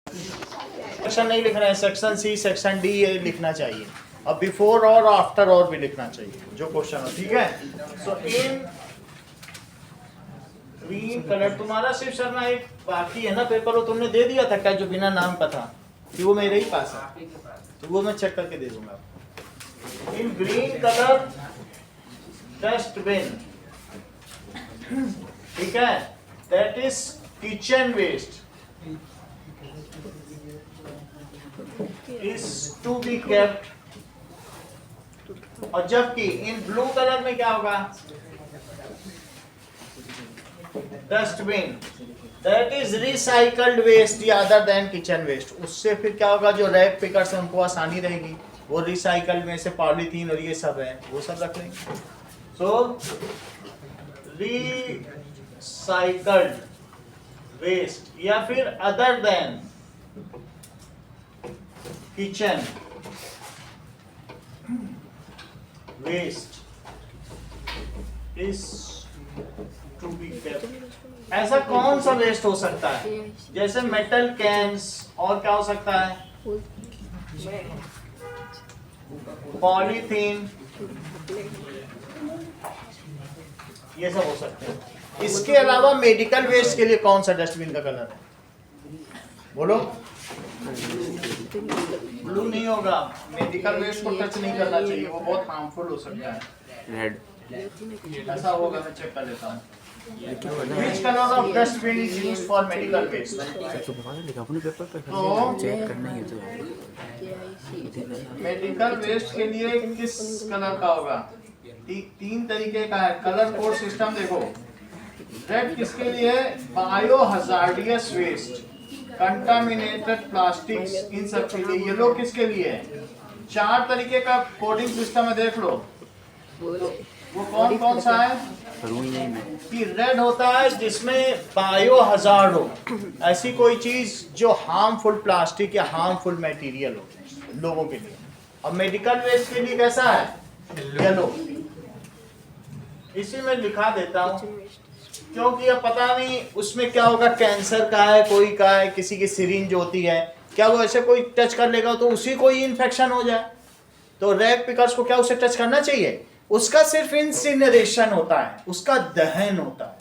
Section नहीं लिख रहे हैं, सेक्शन सी सेक्शन डी ये लिखना चाहिए, अब बिफोर और आफ्टर और भी लिखना चाहिए जो क्वेश्चन हो, ठीक है। सो इन ग्रीन कलर, तुम्हारा सिर्फ शर्मा एक बाकी है ना पेपर, वो तुमने दे दिया था क्या जो बिना नाम का था, कि वो मेरे ही पास है, तो वो मैं चेक करके दे दूंगा। इन ग्रीन कलर डस्टबिन, ठीक है, that is kitchen waste is to be kept, और जबकि इन ब्लू कलर में क्या होगा, dustbin that is recycled waste या अदर देन किचन वेस्ट, उससे फिर क्या होगा, जो रैक पिकर्स हैं उनको आसानी रहेगी, वो रिसाइकल्ड में से पॉलीथीन और ये सब है वो सब रख लेंगे। सो रिसाइकल्ड वेस्ट या फिर other than kitchen waste is to be kept. ऐसा कौन सा वेस्ट हो सकता है, जैसे मेटल कैन्स, और क्या हो सकता है, पॉलीथीन, ये सब हो सकते हैं। इसके अलावा मेडिकल वेस्ट के लिए कौन सा डस्टबिन का कलर है, बोलो। ब्लू नहीं होगा, मेडिकल वेस्ट को टच नहीं करना चाहिए, वो बहुत हार्मफुल हो सकता है। रेड ऐसा होगा, मैं चेक कर लेता हूँ। Which color of dustbin is used for medical waste? तो मेडिकल वेस्ट के लिए किस कलर का होगा, तीन तरीके का है कलर कोड सिस्टम, देखो। रेड किसके लिए है, bio hazardous waste, contaminated plastics, इन सब के लिए। येलो किसके लिए है, चार तरीके का कोडिंग सिस्टम है, देख लो। तो वो कौन कौन सा है, कि रेड होता है जिसमें बायो हजार्ड हो, ऐसी कोई चीज जो हार्मफुल प्लास्टिक या हार्मफुल मटेरियल हो लोगों के लिए। अब मेडिकल वेस्ट के लिए कैसा है, येलो। इसी में लिखा देता हूँ क्योंकि अब पता नहीं उसमें क्या होगा, कैंसर का है, कोई का है, किसी की सिरिंज होती है, क्या वो ऐसे कोई टच कर लेगा तो उसी को ही इन्फेक्शन हो जाए, तो रैक पिकर्स को क्या उसे टच करना चाहिए, उसका सिर्फ इंसिनरेशन होता है, उसका दहन होता है,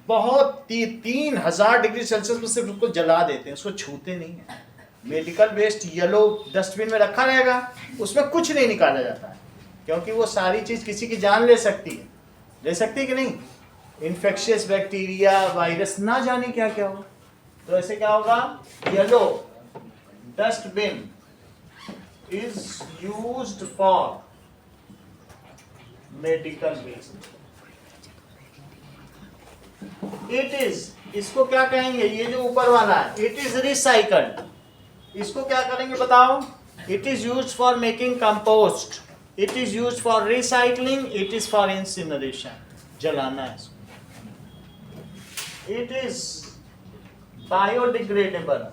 बहुत 3000 डिग्री सेल्सियस में सिर्फ उसको जला देते हैं, उसको छूते नहीं है। मेडिकल वेस्ट येलो डस्टबिन में रखा रहेगा, उसमें कुछ नहीं निकाला जाता है, क्योंकि वो सारी चीज किसी की जान ले सकती है, ले सकती है कि नहीं, इन्फेक्शियस बैक्टीरिया, वायरस, ना जाने क्या क्या हो। तो ऐसे क्या होगा, yellow dustbin is used for medical waste. It is, इसको क्या कहेंगे, ये जो ऊपर वाला है, इट इज रिसाइकल्ड, इसको क्या करेंगे बताओ, it is used for making compost, it is used for recycling, it is for incineration, जलाना है इसको। It is biodegradable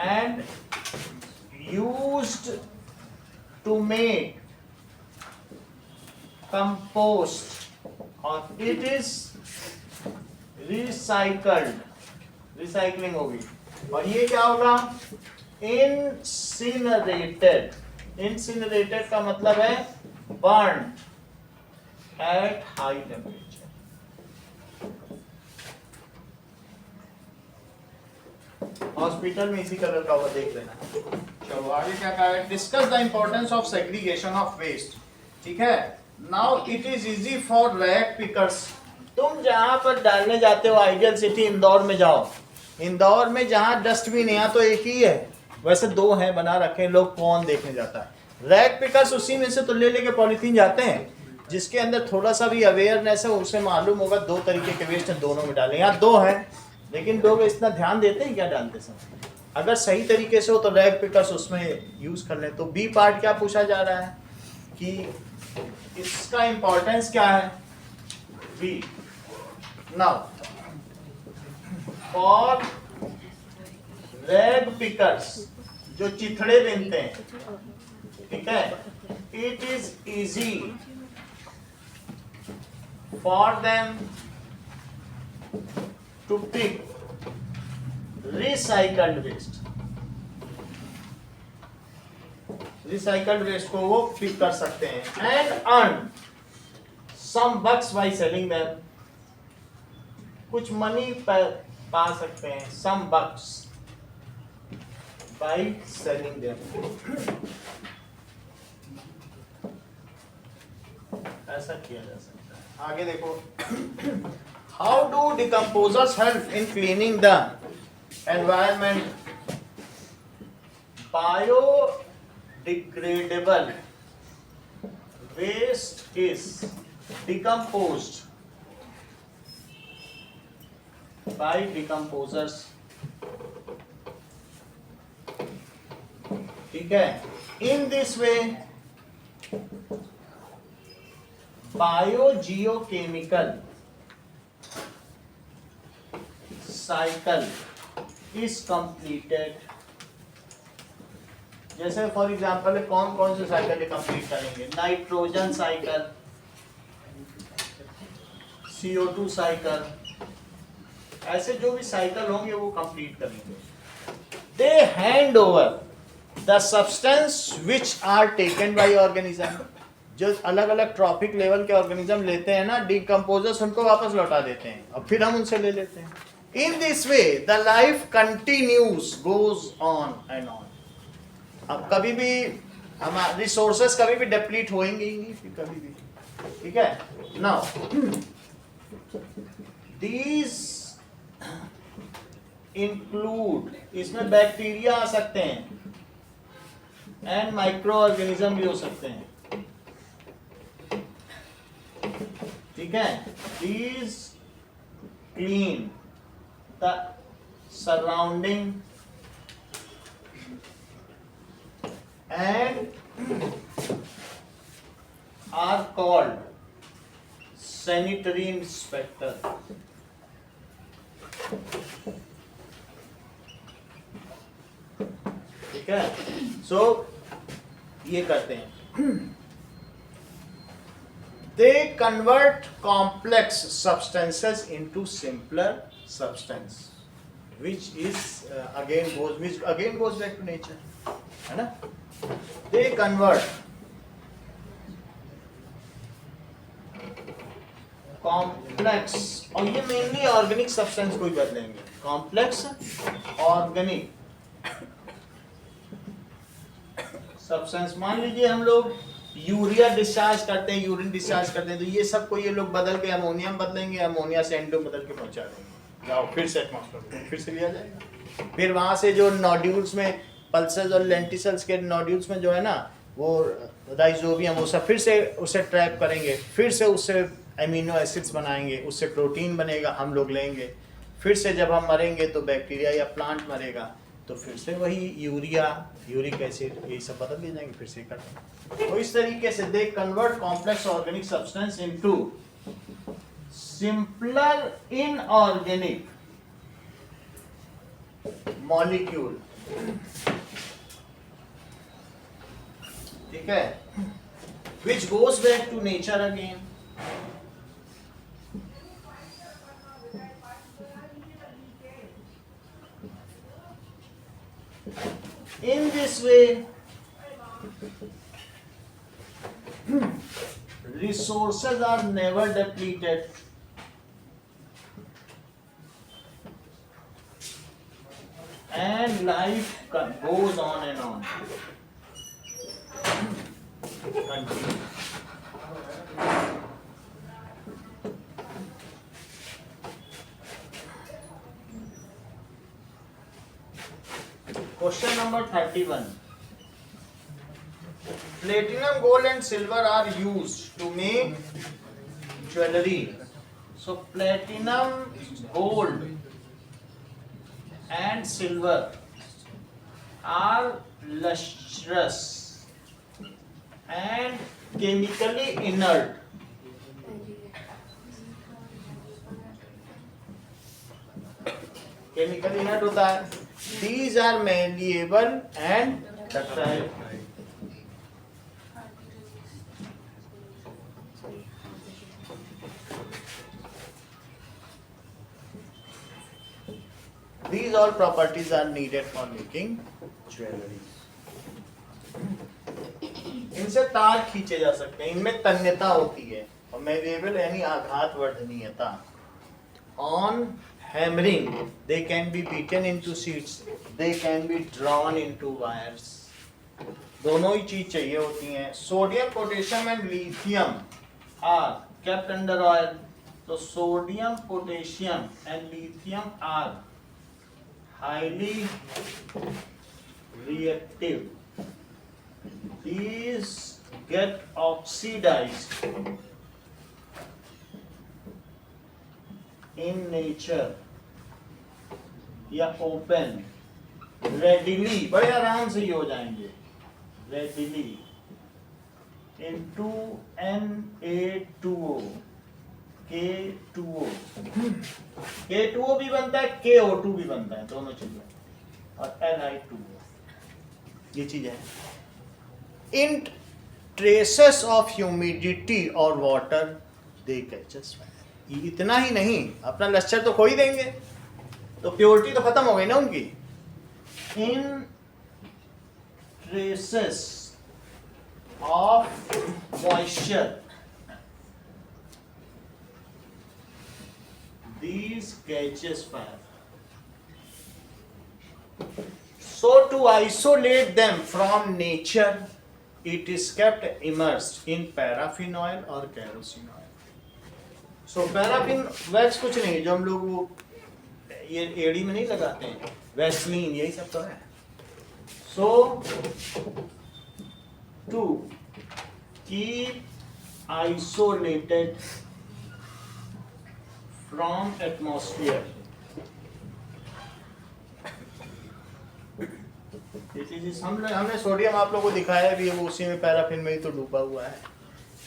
and used to make compost, or it is recycled, recycling होगी, और ये क्या होगा, incinerated, incinerated का मतलब है burned at high temperature। Hospital में इसी कलर का होगा, देख लेना। चलो आगे क्या कहा है, discuss the importance of segregation of waste, ठीक है। Now it is easy for rag pickers, तुम जहां पर डालने जाते हो, आइडियल सिटी इंदौर में जाओ, इंदौर में जहां डस्टबिन यहाँ तो एक ही है, वैसे दो हैं बना रखे, लोग कौन देखने जाता है, रैक पिकर्स उसी में से तो ले लेके पॉलीथीन जाते हैं, जिसके अंदर थोड़ा सा भी अवेयरनेस है उसे मालूम होगा दो तरीके के वेस्ट हैं, दोनों में डालें, यहाँ दो हैं, लेकिन लोग इतना ध्यान देते हैं क्या डालते समय, अगर सही तरीके से हो तो रैक पिकर्स उसमें यूज कर लें। तो बी पार्ट क्या पूछा जा रहा है कि इसका इंपॉर्टेंस क्या है, B. Now for rag pickers, जो चिथड़े बिनते हैं, ठीक है, it is easy for them to pick recycled waste, recycled waste को वो पिक कर सकते हैं and earn some bucks by selling them, कुछ मनी पा सकते हैं, some bucks by selling them, ऐसा किया जा सकता है। आगे देखो, how do decomposers help in cleaning the environment, biodegradable waste is decomposed by decomposers, ठीक है। in this way biogeochemical cycle is completed, जैसे फॉर एग्जांपल कौन कौन से साइकिल कंप्लीट करेंगे, नाइट्रोजन साइकिल, CO2 साइकिल, ऐसे जो भी साइकिल होंगे वो कंप्लीट करेंगे। They hand over the substance which are taken by organism, जो अलग अलग ट्रॉपिक लेवल के ऑर्गेनिज्म लेते हैं ना, डिकम्पोजर्स उनको वापस लौटा देते हैं और फिर हम उनसे ले लेते हैं। In this way the life continues, goes on and on. अब कभी भी हमारे रिसोर्सेस कभी भी डिप्लीट होंगे ही नहीं, फिर कभी भी, ठीक है। नाउ दीज इंक्लूड, इसमें बैक्टीरिया आ सकते हैं एंड माइक्रो ऑर्गेनिज्म भी हो सकते हैं, ठीक है। These clean the surrounding and are called sanitary inspector, ठीक है। सो ये करते हैं, they convert complex substances into simpler substance, which again goes back to nature, है ना। they convert complex, और ये मेनली ऑर्गेनिक सब्सटेंस को ही बदलेंगे, कॉम्प्लेक्स ऑर्गेनिक सब्सटेंस। मान लीजिए हम लोग यूरिया डिस्चार्ज करते हैं, यूरिन डिस्चार्ज करते हैं, तो ये सब को ये लोग बदल के अमोनिया में बदलेंगे, अमोनिया से एंडो बदल के पहुंचा देंगे, जाओ फिर से एटमॉस्फेयर में फिर से लिया जाएगा। फिर वहां से जो नोड्यूल्स में, पल्सेस और लेंटिसल्स के नोड्यूल्स में जो है ना वो राइजोबियम, वो सब फिर से उसे ट्रैप करेंगे, फिर से उससे एमिनो एसिड्स बनाएंगे, उससे प्रोटीन बनेगा, हम लोग लेंगे, फिर से जब हम मरेंगे तो बैक्टीरिया या प्लांट मरेगा, तो फिर से वही यूरिया, यूरिक एसिड, यही सब बदल दिए जाएंगे, फिर से करते। तो इस तरीके से they convert complex organic substance into simpler inorganic molecule, ठीक है, which goes back to nature again. In this way, resources are never depleted. And life goes on and on. Question number 31. Platinum, gold and silver are used to make jewelry. So platinum, gold and silver are lustrous and chemically inert. Chemically inert होता है. These are malleable and ductile. These all properties are needed for making jewelry. इनसे तार खींचे जा सकते हैं, इनमें तन्यता होती है और मेवेबल यानी आघात वर्धनीयता. On hammering, they can be beaten into sheets, they can be drawn into wires. दोनों ही चीज चाहिए होती हैं. Sodium, potassium and lithium are kept under oil. तो sodium, potassium and lithium are highly reactive. These get oxidized in nature या open readily, बड़े आराम से ही हो जाएंगे, readily into Na2O, K2O. K2O भी बनता है, KO2 भी बनता है, दोनों चीजें, और Ni2O. ये चीज है. In traces of humidity or water, they catches fire. इतना ही नहीं, अपना लश्कर तो खो ही देंगे, तो प्योरिटी तो खत्म हो गई ना उनकी. In traces of moisture, these catches fire. So to isolate them from nature, it is kept immersed in paraffin oil or kerosene oil. So paraffin wax कुछ नहीं, जो हम लोग वो ये एड़ी में नहीं लगाते हैं, वैसलीन, यही सब तो है. So to keep isolated from atmosphere, हमने सोडियम आप लोगों को दिखाया भी है, वो उसी में पैराफिन में ही तो डूबा हुआ है.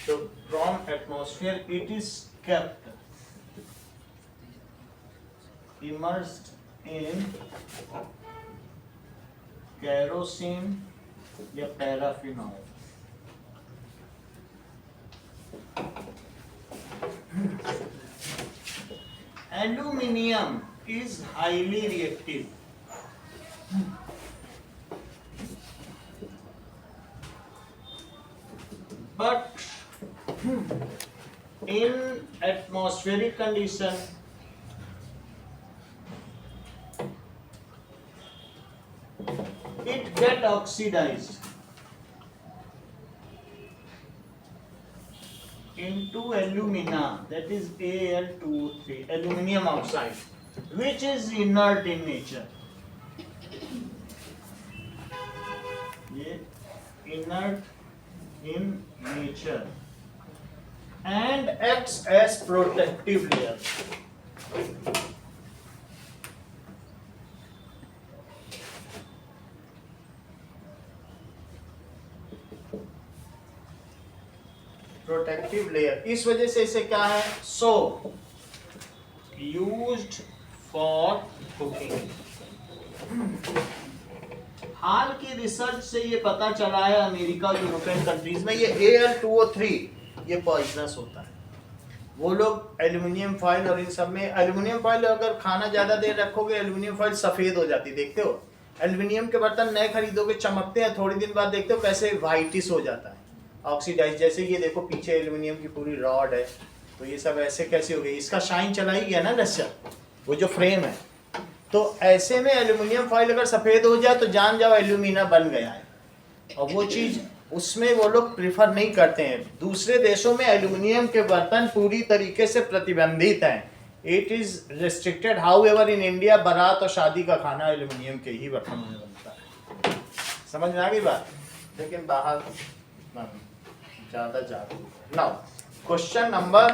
तो from atmosphere it is kept immersed in kerosene या paraffin oil. Aluminium is highly reactive. But in atmospheric condition, it get oxidized into alumina, that is Al2O3, aluminium oxide, which is inert in nature. ये inert in nature and acts as protective layer. Protective layer, इस वजह से इसे क्या है, सो used for cooking. हाल की research से ये पता चला है अमेरिका, यूरोपियन कंट्रीज में, ये Al2O3 ये पॉइजनस होता है. वो लोग एल्यूमिनियम फॉइल और इन सब में, एल्यूमिनियम फॉइल अगर खाना ज्यादा देर रखोगे एल्यूमिनियम फॉइल सफेद हो जाती है, देखते हो. एल्यूमिनियम के बर्तन नए खरीदोगे, चमकते हैं, थोड़ी दिन बाद देखते हो कैसे व्हाइटिश हो जाता है, ऑक्सीडाइज. जैसे ये देखो पीछे एल्यूमिनियम की पूरी रॉड है, तो ये सब ऐसे कैसे हो गई, इसका शाइन चला ही गया ना लस्सा, वो जो फ्रेम है. तो ऐसे में एल्यूमिनियम फॉइल अगर सफ़ेद हो जाए तो जान जाओ एल्यूमिना बन गया है, और वो चीज़ उसमें वो लोग प्रिफर नहीं करते हैं. दूसरे देशों में एल्यूमिनियम के बर्तन पूरी तरीके से प्रतिबंधित हैं. It is restricted. How ever in India बारात और शादी का खाना एल्यूमिनियम के ही बर्तनों में बनता है. समझ में आ गई बात. लेकिन बाहर ज़्यादा जागरूक. Now question number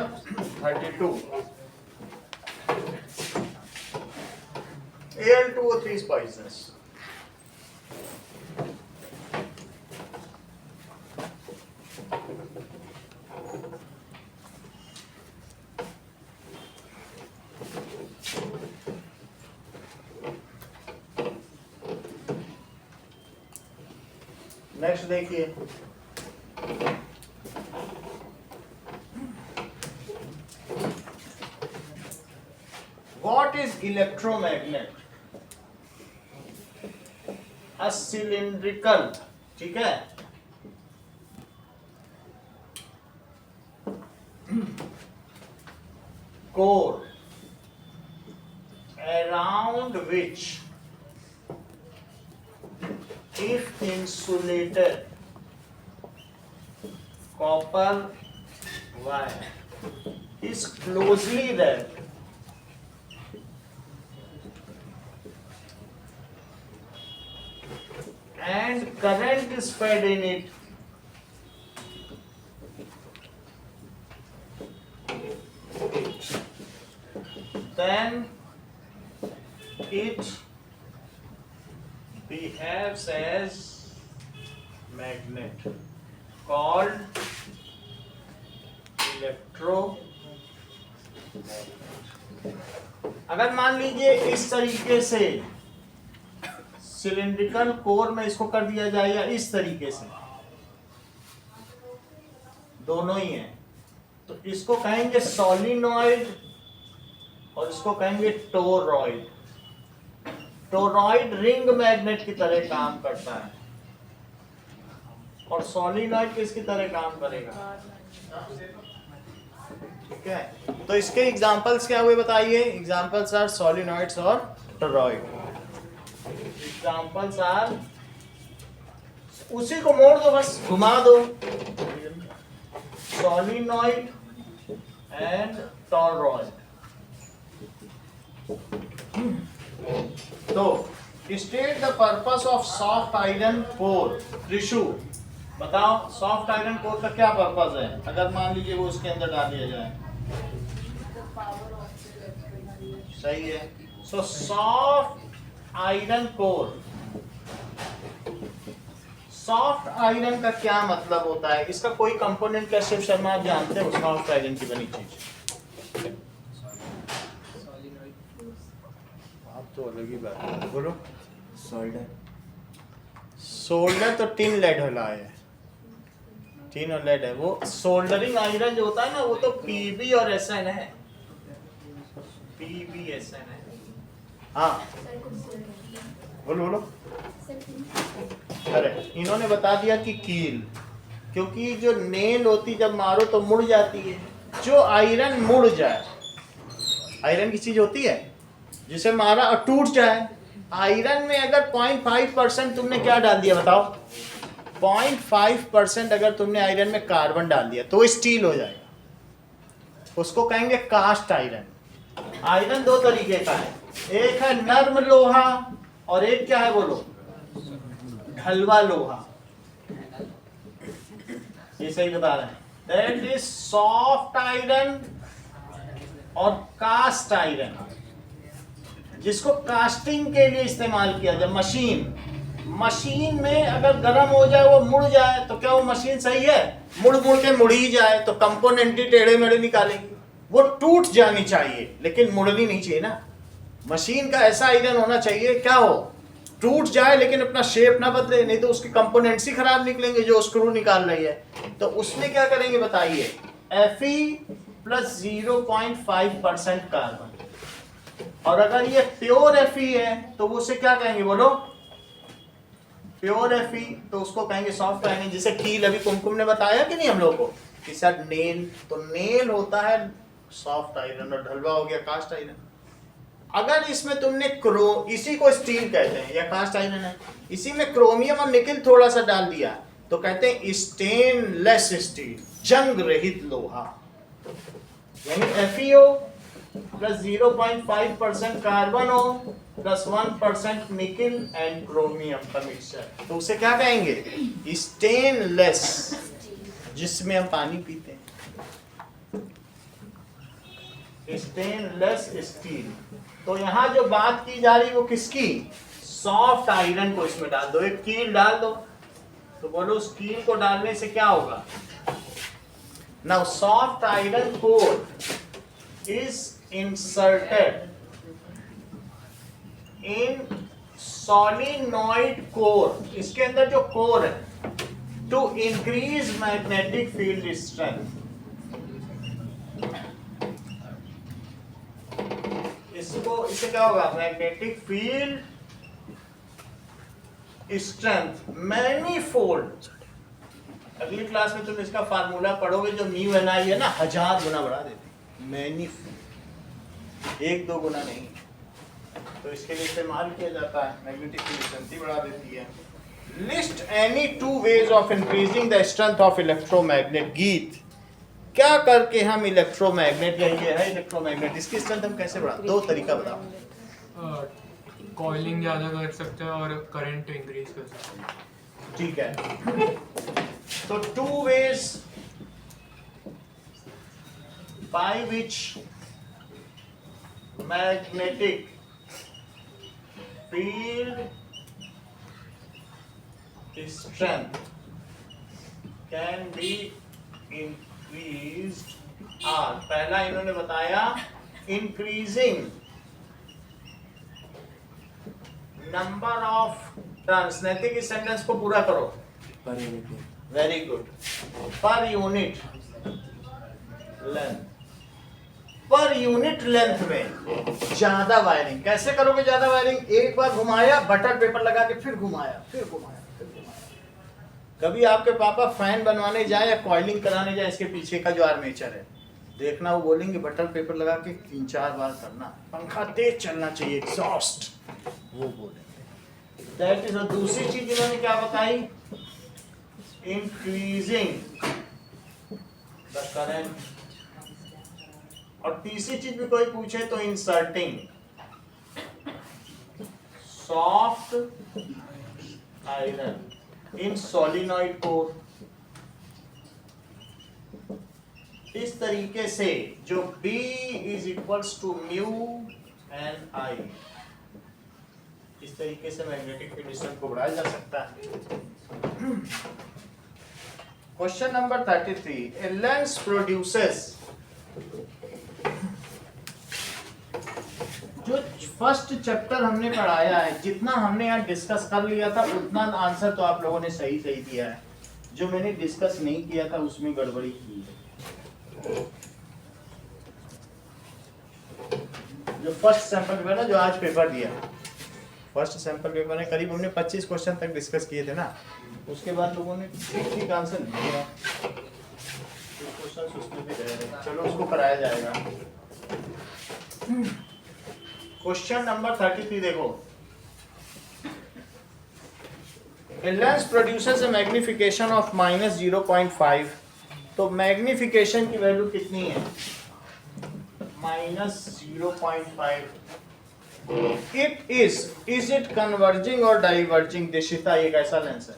32. Al2O3 is poisonous. Next देखिए, what is electromagnet. A cylindrical, ठीक है, core around which, if insulated, copper wire is closely wrapped and current is fed in it, then it behaves as magnet called electro. अगर मान लीजिए इस तरीके से cylindrical core में इसको कर दिया जाए या इस तरीके से, दोनों ही हैं, तो इसको कहेंगे सोलिनॉइड और इसको कहेंगे टोरॉइड। टोरॉइड रिंग मैग्नेट की तरह काम करता है और सोलिनॉइड किसकी तरह काम करेगा, ठीक है। तो इसके एग्जांपल्स क्या हुए बताइए। एग्जांपल्स आर सोलिनॉइड्स और टोरॉइड। एग्जांपल्स आर, उसी को मोड़ दो, बस घुमा दो, सोलिनॉइड एंड टोरॉइड। तो state the purpose of soft iron core. Trishu बताओ, सॉफ्ट आयरन कोर का क्या पर्पस है अगर मान लीजिए वो उसके अंदर डाल दिया जाए। सही है। So soft iron core, soft iron का क्या मतलब होता है, इसका कोई कंपोनेंट क्या शिव शर्मा आप जानते हो सॉफ्ट आयरन की बनी चीज? आप तो अलग ही बात है, बोलो। सोल्डर, सोल्डर तो टिन लेड होला है, टिन और लेड है। वो सोल्डरिंग आयरन जो होता है ना, वो तो पीबी और एसएन है, पीबी एसएन है। हाँ बोलो बोलो। अरे इन्होंने बता दिया कि कील, क्योंकि जो नेल होती जब मारो तो मुड़ जाती है। जो आयरन मुड़ जाए, आयरन की चीज होती है जिसे मारा और टूट जाए। आयरन में अगर 0.5% तुमने क्या डाल दिया बताओ, 0.5% अगर तुमने आयरन में कार्बन डाल दिया तो स्टील हो जाएगा, उसको कहेंगे कास्ट आयरन। आयरन दो तरीके का है, एक है नर्म लोहा और एक क्या है बोलो, ढलवा लोहा। ये सही बता रहे हैं। दैट इज सॉफ्ट आयरन और कास्ट आयरन, जिसको कास्टिंग के लिए इस्तेमाल किया जाए। मशीन में अगर गर्म हो जाए, वो मुड़ जाए, तो क्या वो मशीन सही है? मुड़ मुड़ के मुड़ ही जाए तो कंपोनेंट ही टेढ़े मेढ़े निकालेंगे। वो टूट जानी चाहिए लेकिन मुड़नी नहीं चाहिए ना। मशीन का ऐसा आयरन होना चाहिए, क्या हो, टूट जाए लेकिन अपना शेप ना बदले, नहीं तो उसके कंपोनेंट्स ही खराब निकलेंगे जो स्क्रू निकाल रही है। तो उसमें क्या करेंगे बताइए, Fe प्लस 0.5% कार्बन। और अगर ये प्योर Fe है तो वो उसे क्या कहेंगे बोलो, प्योर Fe, तो उसको कहेंगे सॉफ्ट आयरन। जिसे कील अभी कुमकुम ने बताया कि नहीं हम लोग को कि सर नेल, तो नेल होता है सॉफ्ट आयरन और ढलवा हो गया कास्ट आयरन। अगर इसमें तुमने इसी को स्टील कहते हैं या कास्ट आयरन है, इसी में क्रोमियम और निकिल थोड़ा सा डाल दिया तो कहते हैं स्टेनलेस स्टील, जंग रहित लोहा। यानी FeO प्लस 0.5% कार्बन हो प्लस 1% निकिल एंड क्रोमियम का मिक्सचर, तो उसे क्या कहेंगे, स्टेनलेस, जिसमें हम पानी पीते हैं, स्टेनलेस स्टील। तो यहाँ जो बात की जा रही वो किसकी, सॉफ्ट आयरन को इसमें डाल दो, एक कील डाल दो, तो बोलो उस कील को डालने से क्या होगा। Now soft iron core is inserted in solenoid core, इसके अंदर जो कोर है, to increase magnetic field strength. इससे क्या होगा, मैग्नेटिक फील्ड स्ट्रेंथ मैनीफोल्ड। अगली क्लास में तुम इसका फार्मूला पढ़ोगे जो म्यू एन आई है ना, 1000 गुना बढ़ा देती, मैनीफोल्ड, 1-2 गुना नहीं। तो इसके लिए इस्तेमाल किया जाता है, मैग्नेटिक एफिशिएंसी बढ़ा देती है। List any 2 ways of increasing the strength of electromagnet. गीत, क्या करके हम इलेक्ट्रोमैग्नेट, या ये है इलेक्ट्रोमैग्नेट, इसकी स्ट्रेंथ हम कैसे बढ़ा, 2 तरीका बताओ। कॉइलिंग ज़्यादा कर सकते हैं और करंट इंक्रीज कर सकते हैं। ठीक है, तो 2 ways by which magnetic field strength can be increased are, पहला इन्होंने बताया increasing number of टर्न्स। नैतिक इस सेंटेंस को पूरा करो, very good. Per unit length, per unit length में ज्यादा वायरिंग। कैसे करोगे ज्यादा वायरिंग? एक बार घुमाया, बटर पेपर लगा के फिर घुमाया, फिर घुमाया, फिर घुमाया। कभी आपके पापा फैन बनवाने जाए या कॉइलिंग कराने जाए, इसके पीछे का जो आर्मेचर है, देखना वो बोलेंगे बटर पेपर लगा के 3-4 बार करना, पंखा तेज चलना चाहिए, एग्जॉस्ट, वो बोलेंगे। That is. दूसरी चीज इन्होंने क्या बताई? Increasing the current. और तीसरी चीज भी कोई पूछे तो inserting soft iron in solenoid core. इस तरीके से जो B is equals to mu N I, इस तरीके से मैग्नेटिक फील्ड स्ट्रेंथ को बढ़ाया जा सकता है। Question number 33, a lens produces. जो फर्स्ट चैप्टर हमने पढ़ाया है, जितना हमने यहाँ डिस्कस कर लिया था उतना आंसर तो आप लोगों ने सही सही दिया है। जो मैंने डिस्कस नहीं किया था उसमें गड़बड़ी की है। जो फर्स्ट सैंपल पेपर ना, जो आज पेपर दिया, फर्स्ट सैंपल पेपर में करीब हमने 25 क्वेश्चन तक डिस्कस किए थे ना, उसके बाद लोगों ने ठीक आंसर नहीं दिया, क्वेश्चन उसमें भी रह रहे। चलो उसको कराया जाएगा। क्वेश्चन नंबर 33 देखो, A lens produces a magnification of -0.5। तो मैग्निफिकेशन की वैल्यू कितनी है? -0.5। It is it converging or diverging? Dishita, ये कैसा लेंस है?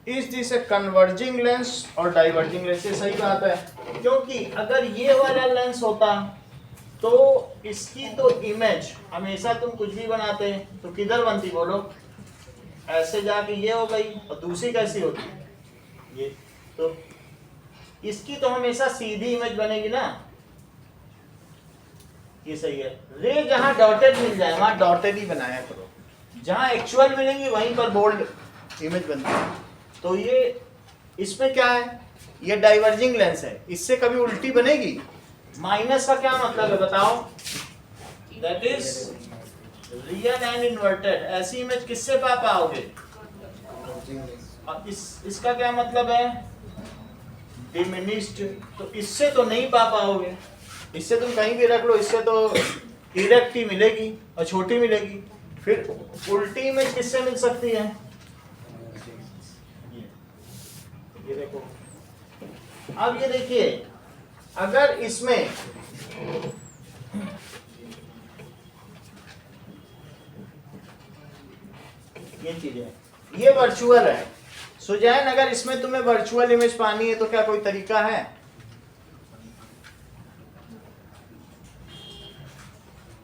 Is this a converging lens or diverging lens? ये सही बात है, क्योंकि अगर ये वाला लेंस होता तो इसकी तो इमेज, हमेशा तुम कुछ भी बनाते तो किधर बनती बोलो? ऐसे जाके ये हो गई, और दूसरी कैसी होती? ये। तो इसकी तो हमेशा सीधी इमेज बनेगी ना, ये सही है। रे जहां डॉटेड मिल जाए वहां डॉटेड ही बनाया करो, जहां एक्चुअल मिलेंगी वहीं पर बोल्ड इमेज बनती है। तो ये इसमें क्या है? ये डाइवर्जिंग लेंस है, इससे कभी उल्टी बनेगी? माइनस का क्या मतलब है बताओ? That is real and inverted. ऐसी इमेज किससे पा पाओगे? और इसका क्या मतलब है? डिमिनिश्ड। तो इससे तो नहीं पा पाओगे, इससे तुम कहीं भी रख लो, इससे तो इरेक्ट ही मिलेगी और छोटी मिलेगी। फिर उल्टी इमेज किससे मिल सकती है? ये देखो, अब ये देखिए, अगर इसमें ये चीज है, ये वर्चुअल है। सुजैन, अगर इसमें तुम्हें वर्चुअल इमेज पानी है तो क्या कोई तरीका है?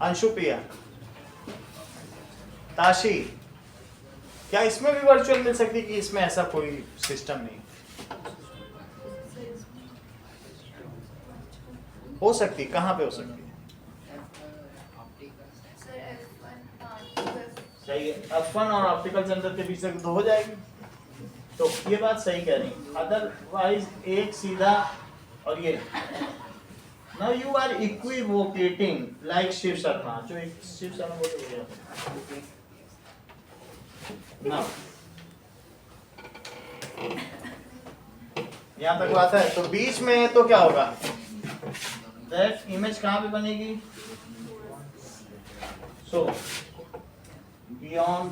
अंशुप्रिया, ताशी, क्या इसमें भी वर्चुअल मिल सकती है कि इसमें ऐसा कोई सिस्टम नहीं? हो सकती, कहाँ पे हो सकती है? सही है, F1 और ऑप्टिकल सेंसर के बीच से तो हो जाएगी। तो ये बात सही कह रही, अदरवाइज एक सीधा और ये Now you are equivocating like Shiv Sharma, जो एक शिव शर्मा बोलते हैं। Now यहाँ तक बात है, तो बीच में तो क्या होगा? That image कहाँ पे बनेगी? So beyond,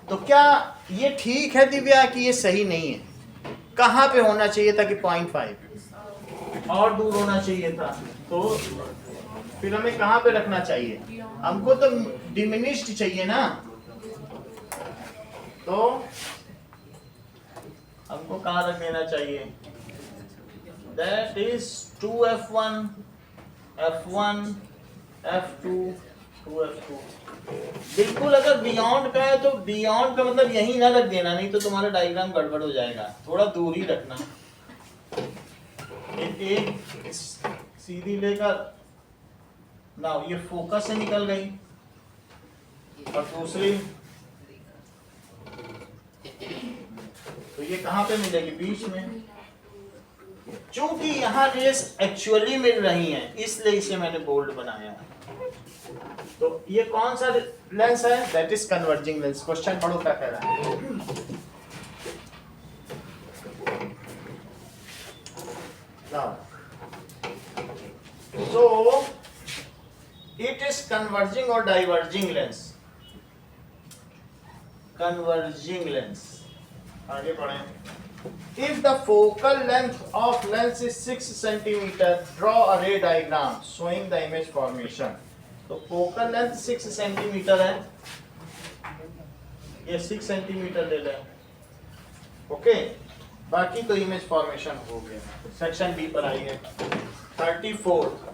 तो क्या ये ठीक है दिव्या कि ये सही नहीं है? कहाँ पे होना चाहिए था कि 0.5 और दूर होना चाहिए था, तो फिर हमें कहाँ पे रखना चाहिए? हमको तो डिमिनिश्ड चाहिए ना, तो हमको कहाँ रख देना चाहिए? That is 2f1, f1, f2, 2f2। बिल्कुल अगर बियॉन्ड का है तो बियॉन्ड का मतलब यही ना रख देना, नहीं तो तुम्हारा डायग्राम गड़बड़ हो जाएगा, थोड़ा दूर ही रखना। एक सीधी लेकर ना ये फोकस से निकल गई, और दूसरी तो ये कहाँ पे मिलेगी? बीच में। चूंकि यहाँ रेस एक्चुअली मिल रही हैं, इसलिए इसे मैंने बोल्ड बनाया है। तो ये कौन सा लेंस है? That is converging lens. Question पढ़ो क्या कह रहा है। Now, so it is converging or diverging lens? Converging lens। आगे पढ़ें। If the focal length of lens is 6 centimeter, draw a ray diagram showing the image formation। तो focal length 6 centimetre है, ये 6 सेंटीमीटर ले लें, ओके। बाकी तो image formation हो गया। सेक्शन बी पर आइए, 34।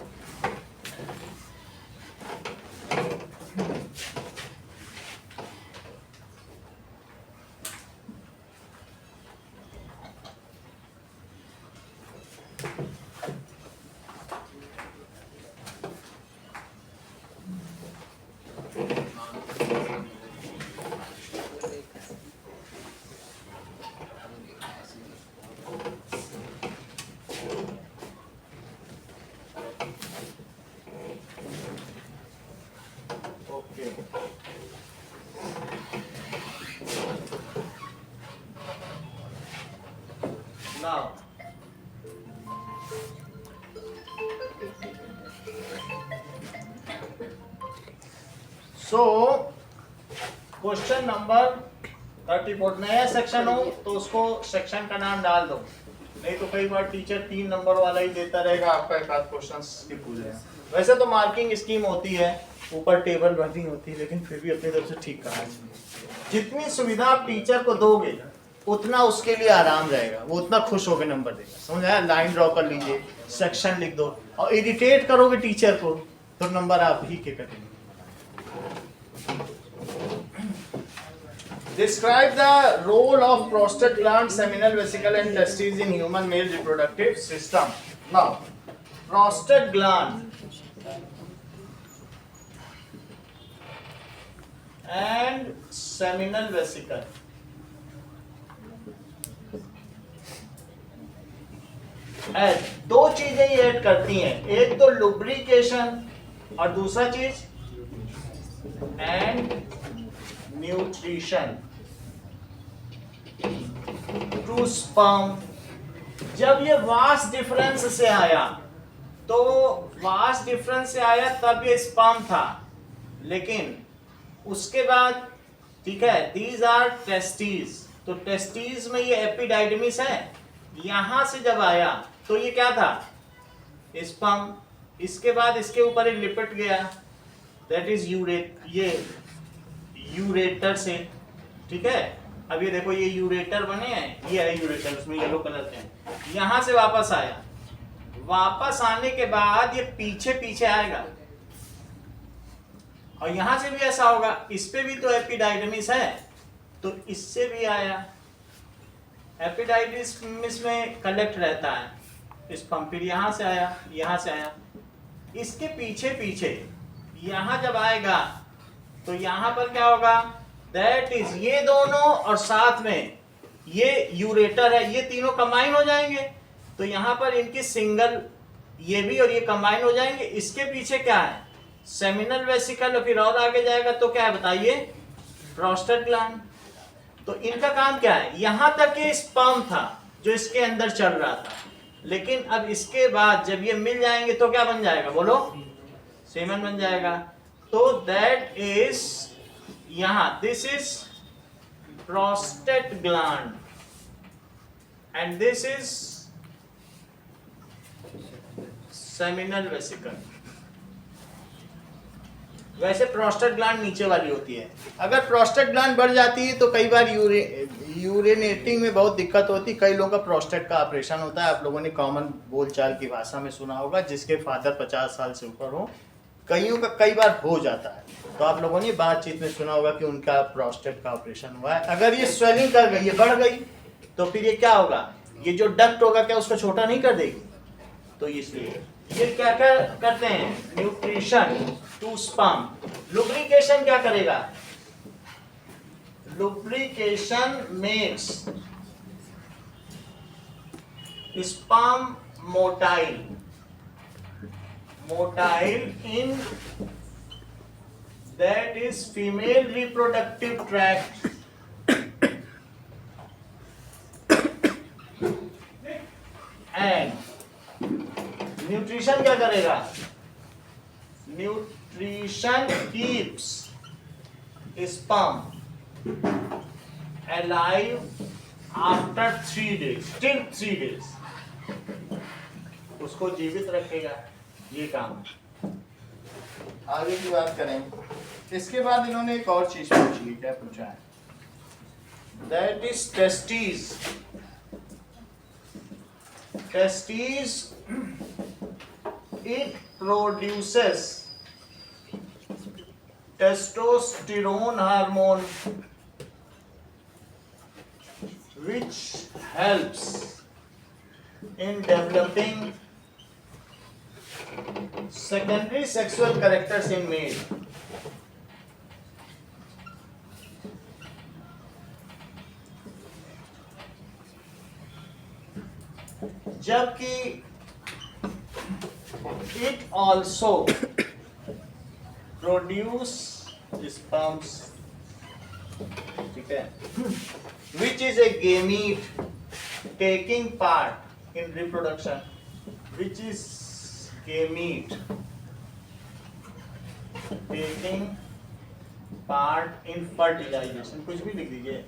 Now, so क्वेश्चन नंबर 34, नया सेक्शन हो तो उसको सेक्शन का नाम डाल दो, नहीं तो कई बार टीचर 3 नंबर वाला ही देता रहेगा, आपका एक आध क्वेश्चन स्किप हो जाएगा। वैसे तो मार्किंग स्कीम होती है, ऊपर टेबल बनी होती है, लेकिन फिर भी अपनी तरफ से ठीक कहा। जितनी सुविधा आप टीचर को दोगे उतना उसके लिए आराम रहेगा, वो उतना खुश होकर नंबर देगा। समझ आया? लाइन ड्रॉ कर लीजिए, सेक्शन लिख दो, और इरिटेट करोगे टीचर को तो नंबर आप ही के कटेंगे। Describe the role of prostate gland, seminal vesicle and testes in human male reproductive system. Now, prostate gland and seminal vesicle, दो चीजें ये ऐड करती हैं, एक तो लुब्रिकेशन और दूसरा चीज एंड न्यूट्रिशन टू स्पर्म। जब ये वास्ट डिफरेंस से आया, तो वास्ट डिफरेंस से आया तब ये स्पर्म था, लेकिन उसके बाद ठीक है, दीज आर टेस्टीज, तो टेस्टीज में ये एपिडाइडमिस है, यहां से जब आया तो ये क्या था? स्पर्म। इसके बाद इसके ऊपर एक लिपट गया, दैट इज यूरेटर से, ठीक है। अब ये देखो, ये यूरेटर बने हैं, ये है यूरेटर, उसमें येलो कलर के हैं। यहां से वापस आया, वापस आने के बाद ये पीछे पीछे आएगा, और यहां से भी ऐसा होगा, इस पे भी तो एपिडाइडमिस है, तो इससे भी आया। एपिडाइडमिस में कलेक्ट रहता है स्पर्म, फिर यहां से आया, यहां से आया, इसके पीछे पीछे यहां जब आएगा तो यहां पर क्या होगा? दैट इज ये दोनों और साथ में ये यूरेटर है, ये तीनों कंबाइन हो जाएंगे, तो यहां पर इनकी सिंगल ये भी और ये कंबाइन हो जाएंगे। इसके पीछे क्या है, सेमिनल वेसिकल, और फिर और आगे जाएगा तो क्या है बताइए, प्रोस्टेट ग्लैंड। तो इनका काम क्या है, यहां तक ये स्पर्म था जो इसके अंदर चल रहा था, लेकिन अब इसके बाद जब ये मिल जाएंगे तो क्या बन जाएगा, बोलो, सेमन बन जाएगा। तो दैट इज, यहां this is prostate gland and this is seminal vesicle. वैसे प्रोस्टेट ग्लैंड नीचे वाली होती है। अगर प्रोस्टेट ग्लैंड बढ़ जाती है तो कई बार यूरिनेटिंग में बहुत दिक्कत होती है। कई लोगों का प्रोस्टेट का ऑपरेशन होता है, आप लोगों ने कॉमन बोलचाल की भाषा में सुना होगा, जिसके फादर 50 साल से ऊपर हो, कईयों का कई बार हो जाता है। तो आप लोगों ने बातचीत में सुना होगा कि उनका प्रोस्टेट का ऑपरेशन हुआ है। अगर ये स्वेलिंग कर गई, ये बढ़ गई, तो फिर ये क्या होगा, ये जो डक्ट होगा क्या उसको छोटा नहीं कर देगी। तो इसलिए ये क्या क्या करते हैं, न्यूट्रिशन टू स्पर्म। लुब्रिकेशन क्या करेगा, lubrication makes sperm motile, motile in that is female reproductive tract and nutrition क्या करेगा, nutrition keeps sperm alive after 3 days, till 3 days उसको जीवित रखेगा, ये काम। आगे की बात करें, इसके बाद इन्होंने एक और चीज पूछी है, क्या पूछा है, that is testes. Testes it produces testosterone hormone which helps in developing secondary sexual characters in male. जबकि it also produce sperms, ठीक है, which is a gamete taking part in reproduction, which is gamete taking part in fertilization, कुछ भी लिख दीजिए।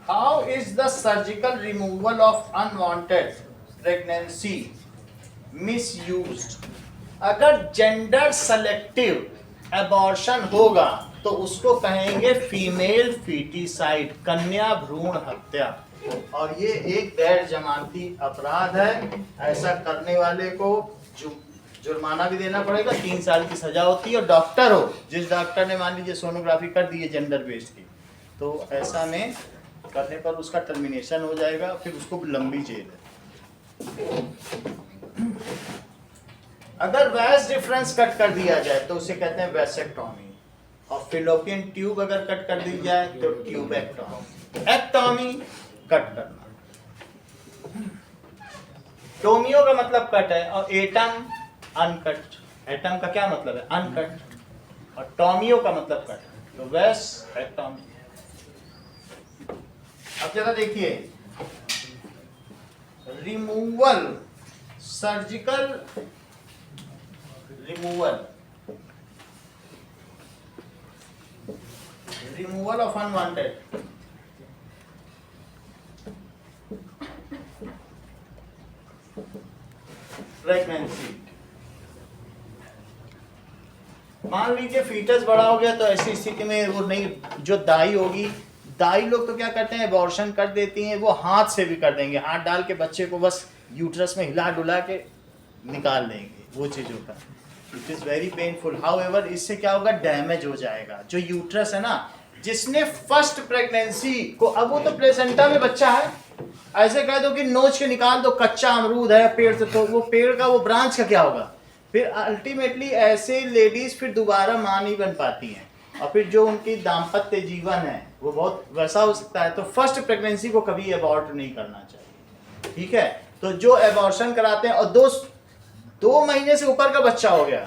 How is the surgical removal of unwanted pregnancy misused? अगर gender selective abortion होगा तो उसको कहेंगे फीमेल फीटिसाइड, कन्या भ्रूण हत्या, और ये एक गैर जमानती अपराध है। ऐसा करने वाले को जुर्माना भी देना पड़ेगा, 3 साल की सजा होती है, और डॉक्टर हो, जिस डॉक्टर ने मान लीजिए सोनोग्राफी कर दी है जेंडर बेस्ड की, तो ऐसा में करने पर उसका टर्मिनेशन हो जाएगा, फिर उसको लंबी जेल है। अगर वैस डिफरेंस कट कर दिया जाए तो उसे कहते हैं वैसेक्टोमी, और फिलोपियन ट्यूब अगर कट कर दी जाए तो ट्यूबेक्टोमी। एक्टोमी कट करना, टोमियो का मतलब कट है, और एटम अनकट। एटम का क्या मतलब है, अनकट, और टोमियो का मतलब कट, तो वैस एक्टोमी। अब जरा देखिए, removal, surgical removal of unwanted pregnancy. मान लीजिए फीटस बड़ा हो गया, तो ऐसी स्थिति में वो नहीं, जो दाई होगी, दाई लोग तो क्या करते हैं, एबॉर्शन कर देती हैं, वो हाथ से भी कर देंगे, हाथ डाल के बच्चे को बस यूट्रस में हिला डुला के निकाल देंगे, वो चीज होता है। It is very painful. However इससे क्या होगा, डैमेज हो जाएगा। जो यूट्रस है ना, जिसने फर्स्ट प्रेगनेंसी को, अब वो तो प्लेसेंटा में बच्चा है, ऐसे कह दो कि नोच के निकाल दो, कच्चा अमरूद है पेड़ से, तो वो पेड़ का वो ब्रांच का क्या होगा, फिर अल्टीमेटली ऐसे लेडीज फिर दोबारा मां नहीं बन पाती हैं, और फिर जो उनकी दाम्पत्य जीवन है वो बहुत वैसा हो सकता है। तो फर्स्ट प्रेगनेंसी को कभी अबॉर्ट नहीं करना चाहिए। ठीक है, तो जो एबॉर्शन कराते हैं और 2 महीने से ऊपर का बच्चा हो गया,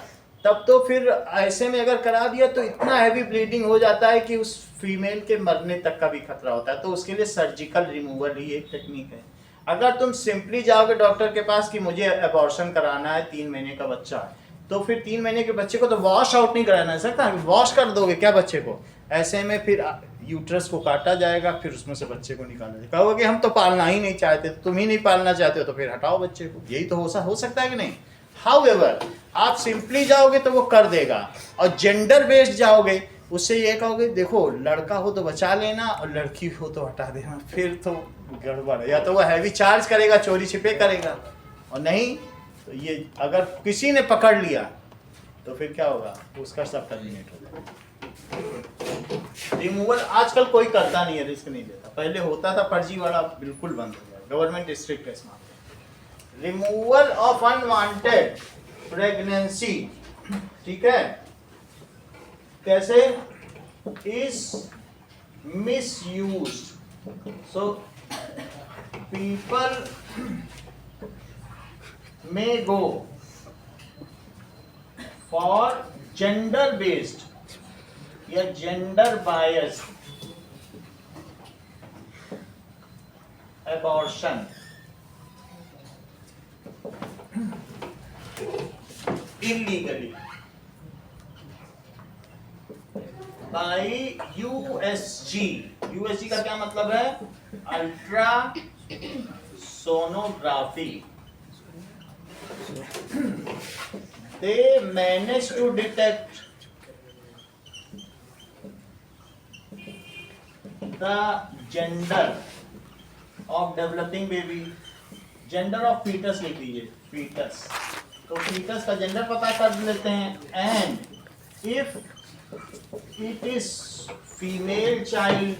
तब तो फिर ऐसे में अगर करा दिया तो इतना हैवी ब्लीडिंग हो जाता है कि उस फीमेल के मरने तक का भी खतरा होता है। तो उसके लिए सर्जिकल रिमूवल ही एक टेक्निक है। अगर तुम सिंपली जाओगे डॉक्टर के पास कि मुझे एबॉर्शन कराना है, 3 महीने का बच्चा है, तो फिर 3 महीने के बच्चे को तो वॉश आउट नहीं कराना है सकता, वॉश कर दोगे क्या बच्चे को? ऐसे में फिर यूट्रस को काटा जाएगा, फिर उसमें से बच्चे को निकाला जाएगा। कहोगे हम तो पालना ही नहीं चाहते, तुम ही नहीं पालना चाहते हो तो फिर हटाओ बच्चे को। यही तो हो सकता है कि नहीं? हाउएवर आप सिंपली जाओगे तो वो कर देगा, और जेंडर बेस्ड जाओगे उससे ये कहोगे देखो लड़का हो तो बचा लेना और लड़की हो तो हटा देना, फिर तो गड़बड़ है। या तो वो हैवी चार्ज करेगा, चोरी छिपे करेगा, और नहीं तो ये अगर किसी ने पकड़ लिया तो फिर क्या होगा, उसका सब टर्मिनेट हो जाएगा। रिमूवल आजकल कोई करता नहीं है, रिस्क नहीं लेता। पहले होता था, फर्जी वाला बिल्कुल बंद हो गया, गवर्नमेंट स्ट्रिक्ट है इस मामले। रिमूवल ऑफ अनवांटेड प्रेगनेंसी, ठीक है, कैसे? Is misused. So people may go for gender based या gender biased abortion illegally by USG। USG का क्या मतलब है? Ultra sonography. They managed to detect the gender of developing baby, gender of fetus लिख लीजिए, fetus। तो fetus का gender पता कर लेते हैं, and if it is female child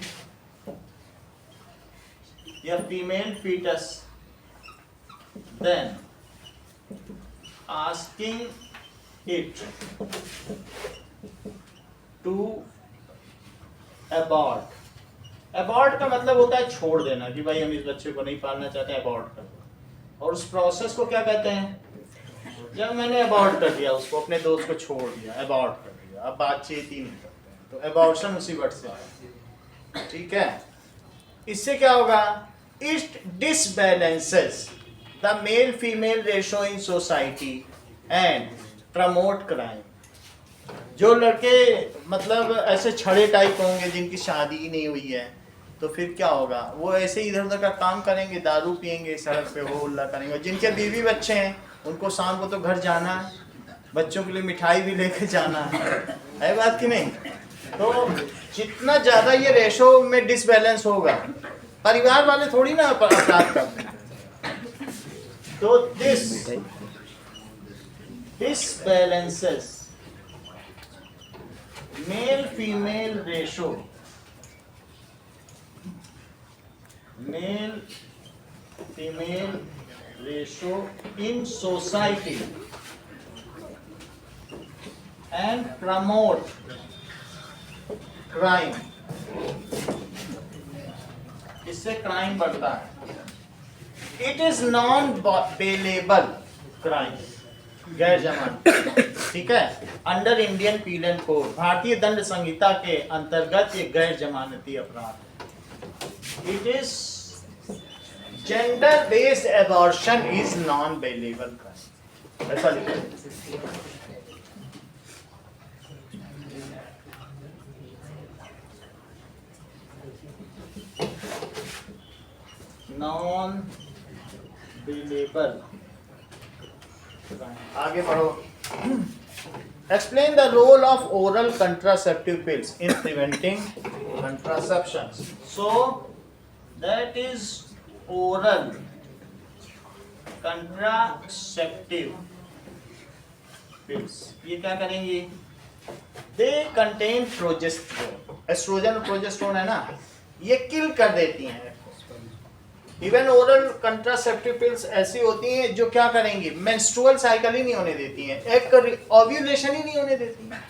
या female fetus, then asking it to abort। abort का मतलब होता है छोड़ देना, कि भाई हम इस बच्चे को नहीं पालना चाहते, abort कर दो। और उस प्रोसेस को क्या कहते हैं? जब मैंने abort कर दिया, उसको अपने दोस्त को छोड़ दिया, abort कर दिया, अब बातचीत ही नहीं करते हैं, तो abortion उसी वर्ड से आया, ठीक है। इससे क्या होगा? It disbalances the male-female ratio in society and promote crime। जो लड़के मतलब ऐसे छड़े टाइप होंगे जिनकी शादी ही नहीं हुई है, तो फिर क्या होगा? वो ऐसे इधर उधर का काम करेंगे, दारू पियेंगे, सड़क पे हो उल्ला करेंगे। जिनके बीवी बच्चे हैं उनको शाम को तो घर जाना है, बच्चों के लिए मिठाई भी लेके जाना है बात कि नहीं? तो जितना ज़्यादा ये रेशो में डिसबैलेंस होगा, परिवार वाले थोड़ी ना अपराध करते हैं, तो this balances male female ratio in society and promote crime। इससे क्राइम बढ़ता है। It is non bailable crime, गैर जमानती, ठीक है, अंडर इंडियन पीनल कोड, भारतीय दंड संहिता के अंतर्गत ये गैर जमानती अपराध है। It is gender based abortion is non bailable crime, ऐसा लिखा है। Non bailable. आगे बढ़ो। Explain the role of oral contraceptive pills in preventing contraception. So that is oral contraceptive pills. ये क्या करेंगी? They contain progesterone. एस्ट्रोजन और progesterone है ना, ये किल कर देती हैं। इवन ओरल कंट्रासेप्टिव पिल्स ऐसी होती हैं जो क्या करेंगी? मेंस्ट्रुअल साइकिल ही नहीं होने देती हैं, एक ओव्यूलेशन ही नहीं होने देती हैं।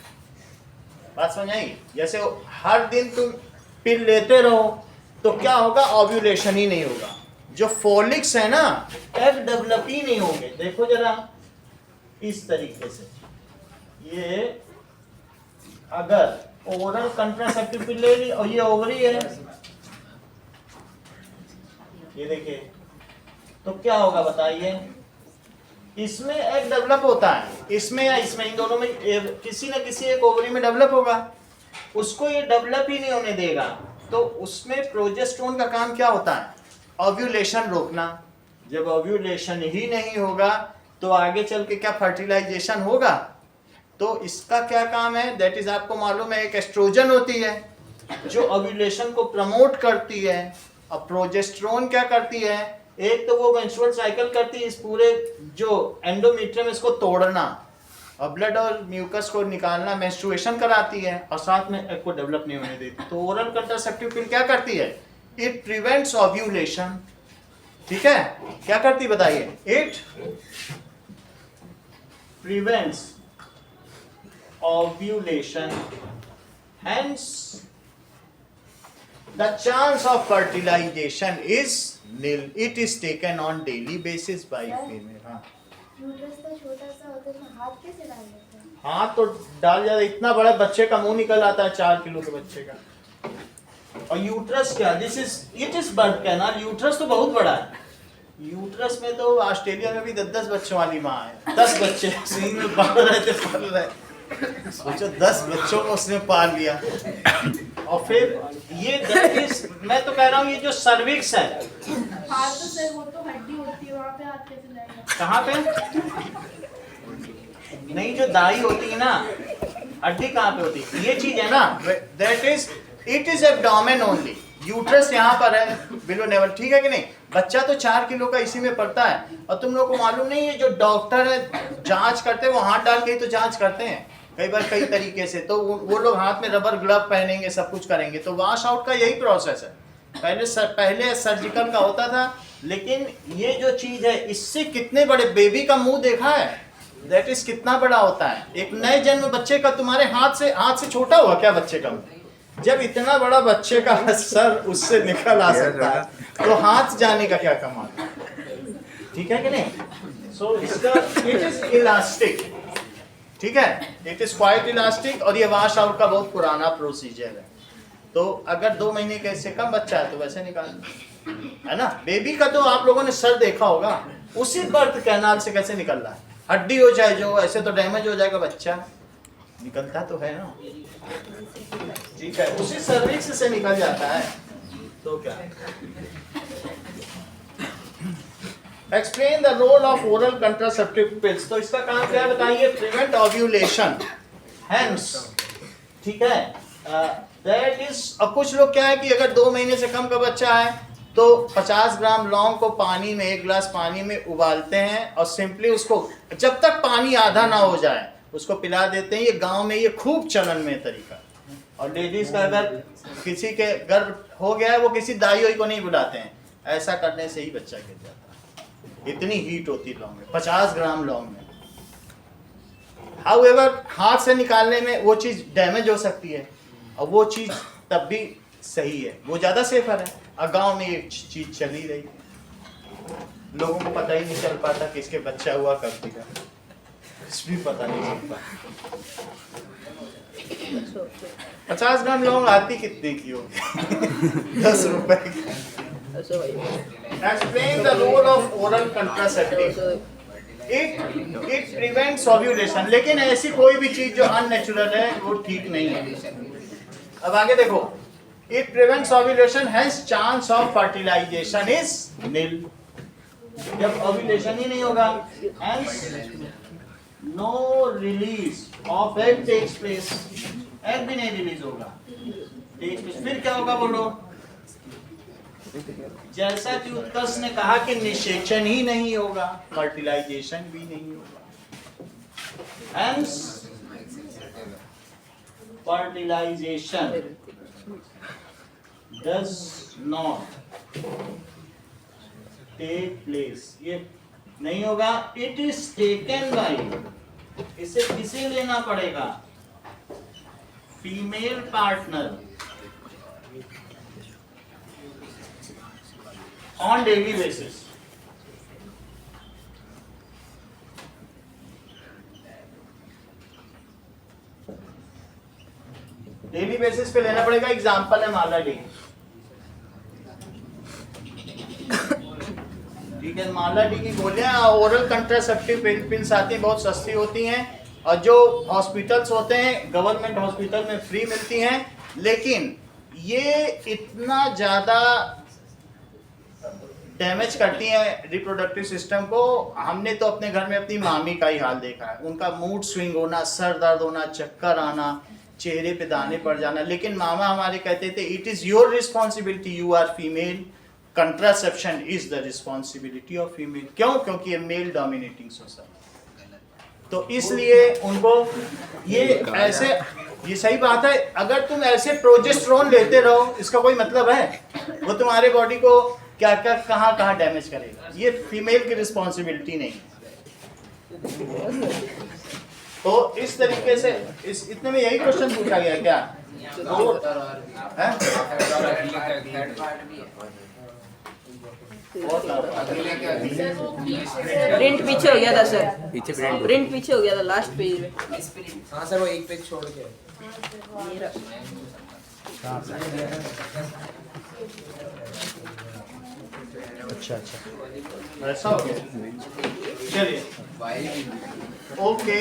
बात समझ आई? जैसे हर दिन तुम पिल लेते रहो तो क्या होगा? ओव्यूलेशन ही नहीं होगा। जो फॉलिक्स है ना एग डेवलप ही नहीं होंगे। देखो जरा इस तरीके से, ये अगर ओरल कंट्रासेप्टिव पिल ले ली और ये ओवरी है, ये देखिए, तो क्या होगा बताइए, इसमें एग डेवलप होता है, इसमें या इसमें, इन दोनों में किसी न किसी एक ओवरी में डेवलप होगा, उसको ये डेवलप ही नहीं होने देगा। तो उसमें प्रोजेस्टेरोन का काम क्या होता है, ओव्यूलेशन रोकना। जब ओव्यूलेशन ही नहीं होगा तो आगे चल के क्या फर्टिलाइजेशन होगा। तो इसका क्या काम है, दैट इज आपको मालूम है एक एस्ट्रोजन होती है जो ओव्यूलेशन को प्रमोट करती है, और प्रोजेस्टेरोन क्या करती है, एक तो वो मेंस्ट्रुअल साइकिल करती है, इस पूरे जो एंडोमेट्रियम इसको तोड़ना और ब्लड और म्यूकस को निकालना, मेंस्ट्रुएशन कराती है, और साथ में एग को डेवलप नहीं होने देती। तो ओरल कंट्रासेप्टिव पिल क्या करती है, इट प्रिवेंट्स ओव्यूलेशन। ठीक है, क्या करती बताइए, it prevents ovulation, hence the chance of fertilization is nil. It is taken on daily basis by female. हाँ, यूट्रस तो छोटा सा होता है, तो हाथ कैसे डाल लेते हैं? हाथ तो डाल जाता, इतना बड़ा बच्चे का मुंह निकल आता है 4 किलो के बच्चे का। और यूट्रस क्या, this is it is birth canal. Uterus तो बहुत बड़ा है, यूट्रस में तो ऑस्ट्रेलिया में भी 10-10 बच्चों वाली माँ है, 10 बच्चे सीन में पल रहे थे, पल रहे, सोचो 10 बच्चों को उसने पाल लिया। और फिर ये मैं तो कह रहा हूँ, ये जो सर्विक्स है, हाथ तो सर वो तो हड्डी होती है, वहाँ पे हाथ कैसे लगेगा? कहाँ पे, नहीं जो दाई होती है ना, हड्डी कहाँ पे होती है, ये चीज है ना, that is it is abdomen only. Uterus यहाँ पर है, बिलो नेवल, ठीक है कि नहीं। बच्चा तो 4 किलो का इसी में पड़ता है। और तुम लोगों को मालूम नहीं है, जो डॉक्टर है जांच करते हैं, वो हाथ डाल के ही तो जांच करते हैं कई बार कई तरीके से। तो वो लोग हाथ में रबर ग्लव पहनेंगे, सब कुछ करेंगे। तो वॉश आउट का यही प्रोसेस है। पहले सर्जिकल का होता था, लेकिन ये जो चीज है, इससे कितने बड़े बेबी का मुंह देखा है, दैट इज कितना बड़ा होता है। एक नए जन्म बच्चे का तुम्हारे हाथ से छोटा हुआ क्या बच्चे का मुंह? जब इतना बड़ा बच्चे का सर उससे निकल आ सकता है, तो हाथ जाने का क्या कमाल। ठीक है कि नहीं। सो इसका इट इज इलास्टिक, ठीक है, इट इज क्वाइट इलास्टिक। और ये वॉश आउट का बहुत पुराना प्रोसीजर है। तो अगर 2 महीने के से कम बच्चा है तो वैसे निकाल, है ना। बेबी का तो आप लोगों ने सर देखा होगा, उसी बर्थ कैनाल से कैसे निकल रहा है। हड्डी हो जाए जो, ऐसे तो डैमेज हो जाएगा बच्चा, निकलता तो है ना, ठीक है, उसी सर्विक्स से निकल जाता है। तो क्या, explain the role of oral contraceptive pills. तो इसका काम क्या है बताइए, प्रिवेंट ओव्यूलेशन, हेंस, ठीक है, दैट इज। अब कुछ लोग क्या है कि अगर 2 महीने से कम का बच्चा है तो 50 ग्राम लौंग को पानी में, 1 गिलास पानी में उबालते हैं, और सिंपली उसको जब तक पानी आधा ना हो जाए उसको पिला देते हैं। ये गांव में ये खूब चलन में तरीका। और लेडीज का अगर किसी के गर्भ हो गया है, वो किसी दाई को नहीं बुलाते हैं, ऐसा करने से ही बच्चा गिर जाता है। इतनी हीट होती है लौंग में, 50 ग्राम लौंग में। हाउएवर हाथ से निकालने में वो चीज डैमेज हो सकती है, और वो चीज तब भी सही है, वो ज्यादा सेफर है। और गांव में ये चीज चल ही रही, लोगों को पता ही नहीं चल पाता कि इसके बच्चा हुआ कब दिया, कुछ भी पता नहीं चलता। 50 ग्राम लौंग आती कितने की होगी? 10 रुपए की। Explain the role of oral contraceptive. It prevents ovulation. लेकिन ऐसी कोई भी चीज जो अननेचुरल है वो ठीक नहीं है। अब आगे देखो, it prevents ovulation, hence chance of fertilization is nil. जब ovulation ही नहीं होगा, hence no release of egg takes place. egg भी नहीं रिलीज होगा, फिर क्या होगा बोलो। जैसा कि उत्कर्ष ने कहा कि निषेचन ही नहीं होगा, फर्टिलाइजेशन भी नहीं होगा। Hence, fertilization does not take place. ये नहीं होगा। It is taken by, इसे किसे लेना पड़ेगा, female partner. On daily basis. Daily basis पे लेना पड़ेगा। एग्जांपल है माला डी, ठीक है, माला डी की गोलियां ओरल कंट्रासेप्टिव पिल्स आती हैं, बहुत सस्ती होती हैं और जो हॉस्पिटल्स होते हैं गवर्नमेंट हॉस्पिटल में फ्री मिलती हैं, लेकिन ये इतना ज्यादा डैमेज करती हैं रिप्रोडक्टिव सिस्टम को। हमने तो अपने घर में अपनी मामी का ही हाल देखा है, उनका मूड स्विंग होना, सर दर्द होना, चक्कर आना, चेहरे पे दाने पड़ जाना। लेकिन मामा हमारे कहते थे it is your responsibility, you are female, contraception is the responsibility of female. क्यों? क्योंकि ये मेल डोमिनेटिंग सोसाइटी। तो इसलिए उनको ये ऐसे, ये सही बात है, अगर तुम ऐसे प्रोजेस्टेरोन लेते रहो इसका कोई मतलब है? वो तुम्हारे बॉडी को क्या क्या कहाँ कहाँ डैमेज करेगा। ये फीमेल की रिस्पॉन्सिबिलिटी नहीं है। तो इस तरीके से इस इतने में यही क्वेश्चन पूछा गया क्या? प्रिंट पीछे हो गया था सर, पीछे प्रिंट पीछे हो गया था लास्ट पेज में। हाँ सर, वो एक पेज छोड़ के अच्छा ऐसा हो गया। चलिए ओके,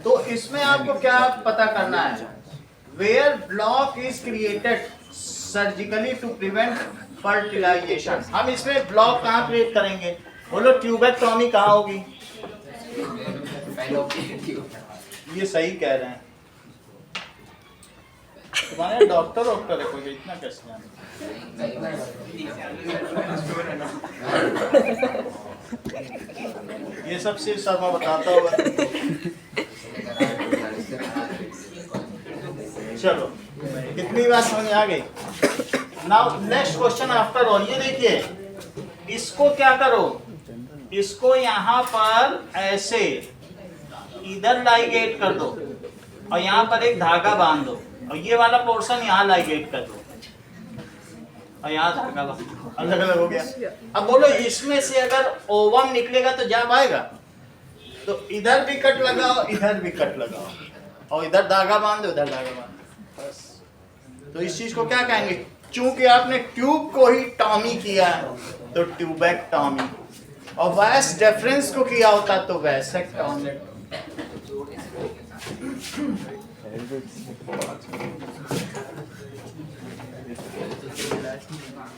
तो इसमें आपको क्या पता करना है? Where block is created surgically to prevent fertilisation. हम इसमें ब्लॉक कहाँ क्रिएट करेंगे? बोलो ट्यूबेक्टोमी कहाँ होगी? ये सही कह रहे हैं। तुम्हारे डॉक्टर है कोई, इतना कैसे जाने? ये सब सिर्फ शर्मा बताता होगा। चलो कितनी बात समझ आ गई? Now next question after all, ये देखिए इसको क्या करो, इसको यहाँ पर ऐसे इधर लाइगेट कर दो और यहाँ पर एक धागा बांध दो और ये वाला पोर्शन यहाँ लाइगेट कर दो और यहाँ धागा अलग अलग हो गया। अब बोलो इसमें से अगर ओवम निकलेगा तो जाम आएगा, तो इधर भी कट लगाओ, इधर भी कट लगाओ और इधर धागा बांध दो, उधर धागा बांध दो, बस। तो इस चीज को क्या कहेंगे? चूंकि आपने ट्यूब को ही टॉमी किया तो ट्यूबेक्टॉमी, और वैस डिफरेंस को किया होता तो vasectomy.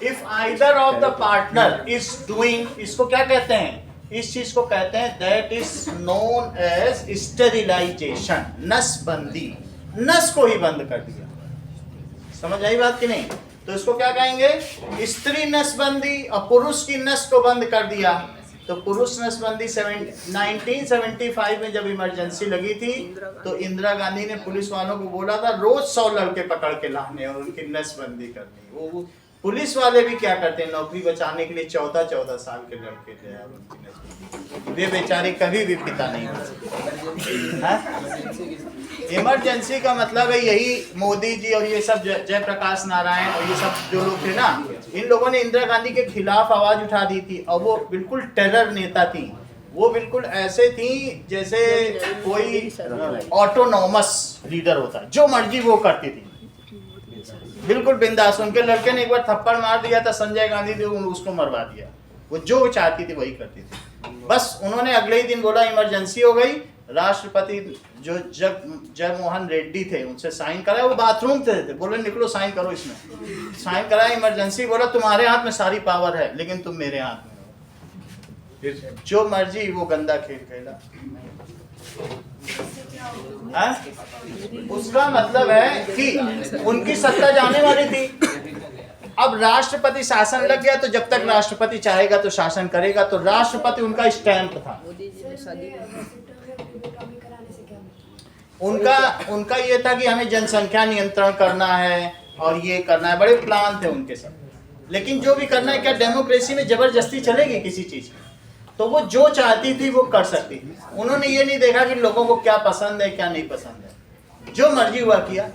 If either of the partner is doing, इसको क्या कहते हैं? इस चीज को कहते हैं that is known as sterilisation, नसबंदी। नस को ही बंद कर दिया। समझ आई बात कि नहीं? तो इसको क्या कहेंगे? स्त्री नसबंदी। और पुरुष की नस को बंद कर दिया तो पुरुष नसबंदी। 1975 में जब इमरजेंसी लगी थी तो इंदिरा गांधी ने पुलिस वालों को बोला था रोज 100 लड़के पकड़ के लाने और उनकी नसबंदी करनी। वो पुलिस वाले भी क्या करते हैं, नौकरी बचाने के लिए 14-14 साल के लड़के थे यार, उनकी नसबंदी। वे बेचारे कभी भी पिता नहीं हो सकते। इमरजेंसी का मतलब है यही, मोदी जी और ये सब जयप्रकाश नारायण और ये सब जो लोग थे ना, इन लोगों ने इंदिरा गांधी के खिलाफ आवाज उठा दी थी और वो बिल्कुल टेरर नेता थी। वो बिल्कुल ऐसे थी जैसे कोई ऑटोनॉमस लीडर होता है, जो मर्जी वो करती थी, बिल्कुल बिंदास। उनके लड़के ने एक बार थप्पड़ मार दिया था संजय गांधी ने, उसको मरवा दिया। वो जो चाहती थी वही करती थी। बस उन्होंने अगले ही दिन बोला इमरजेंसी हो गई। राष्ट्रपति जो जगमोहन रेड्डी थे उनसे साइन कराया, वो बाथरूम थे, बोले निकलो साइन करो इसमें। साइन कराया, इमरजेंसी। बोला तुम्हारे हाथ में सारी पावर है लेकिन तुम मेरे हाथ में हो, फिर जो मर्जी वो गंदा खेल खेला। उसका मतलब है कि उनकी सत्ता जाने वाली थी। अब राष्ट्रपति शासन लग गया तो जब तक राष्ट्रपति चाहेगा तो शासन करेगा, तो राष्ट्रपति उनका स्टैंप था। उनका ये था कि हमें जनसंख्या नियंत्रण करना है और ये करना है, बड़े प्लान थे उनके सब। लेकिन जो भी करना है, क्या डेमोक्रेसी में जबरदस्ती चलेगी किसी चीज की? तो वो जो चाहती थी वो कर सकती थी। उन्होंने ये नहीं देखा कि लोगों को क्या पसंद है क्या नहीं पसंद है, जो मर्जी हुआ किया।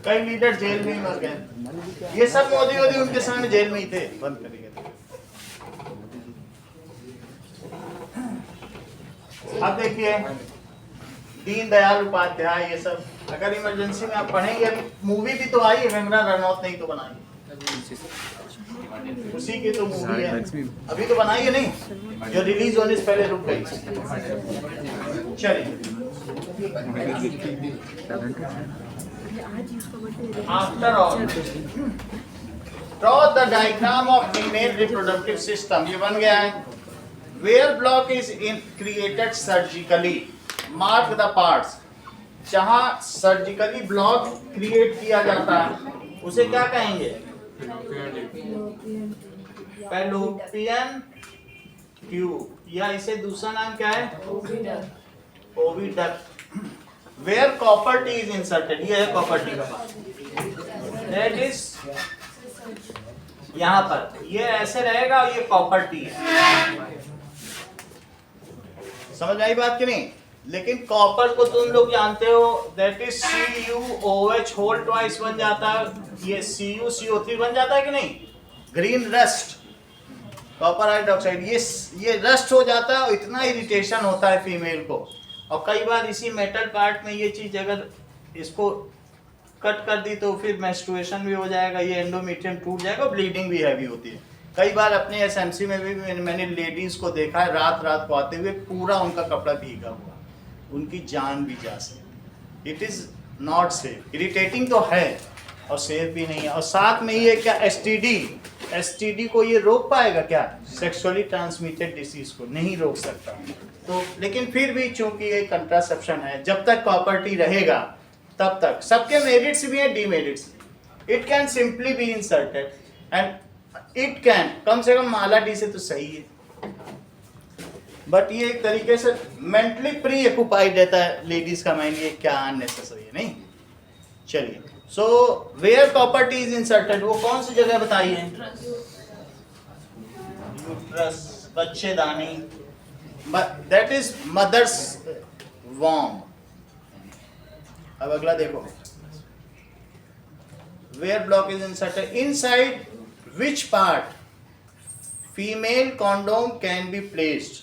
कई लीडर जेल में ही मर गए। ये सब मोदी उनके सामने जेल में ही थे, बंद करेंगे। अब देखिए दीनदयाल उपाध्याय, ये सब अगर इमरजेंसी में आप पढ़ेंगे, मूवी भी तो आई है, कंगना रनौत ने ही तो बनाई, उसी की तो मूवी है, अभी तो बनाई है नहीं, जो रिलीज होने से पहले रुक गई। चलिए after all draw the diagram of female reproductive system, ये बन गया है। Where block is in created surgically, mark the parts, जहां सर्जिकली ब्लॉक क्रिएट किया जाता है उसे क्या कहेंगे? फैलोपियन ट्यूब, या इसे दूसरा नाम क्या है? Oviduct. Where copper T is inserted, ये है कॉपर टी का पार्ट, दैट इज यहां पर, ये ऐसे रहेगा और ये कॉपर टी है। समझ आई बात कि नहीं? लेकिन कॉपर को तुम लोग जानते हो, that is CuOH whole twice बन जाता है, ये CuCO3 बन जाता है कि नहीं? ग्रीन रस्ट, कॉपर हाइड्रोक्साइड, ये रस्ट हो जाता है और इतना इरिटेशन होता है फीमेल को। और कई बार इसी मेटल पार्ट में ये चीज अगर इसको कट कर दी तो फिर मेंस्ट्रुएशन भी हो जाएगा, ये एंडोमेट्रियम टूट जाएगा, ब्लीडिंग भी हैवी होती है। कई बार अपने SMC में भी मैंने लेडीज को देखा है, रात रात को आते हुए पूरा उनका कपड़ा भीगा हुआ, उनकी जान भी जा सकती। It is not safe, irritating तो है और सेफ भी नहीं है। और साथ में ये क्या, STD को ये रोक पाएगा क्या? सेक्सुअली ट्रांसमिटेड डिसीज को नहीं रोक सकता। तो लेकिन फिर भी चूंकि ये कंट्रासेप्शन है, जब तक कॉपर टी रहेगा तब तक, सबके मेरिट्स भी हैं, demerits. It can simply be inserted and it can, कम से कम माला डी से तो सही है, बट ये एक तरीके से मेंटली प्री ऑक्युपाइड रहता है लेडीज का माइंड, ये क्या अननेसेसरी है, नहीं? चलिए, so where copper T is inserted, वो कौन सी जगह बताइए? यूट्रस, बच्चेदानी, दैट इज मदर्स वॉर्म। अब अगला देखो, where block is inserted, inside which part female condom can be placed?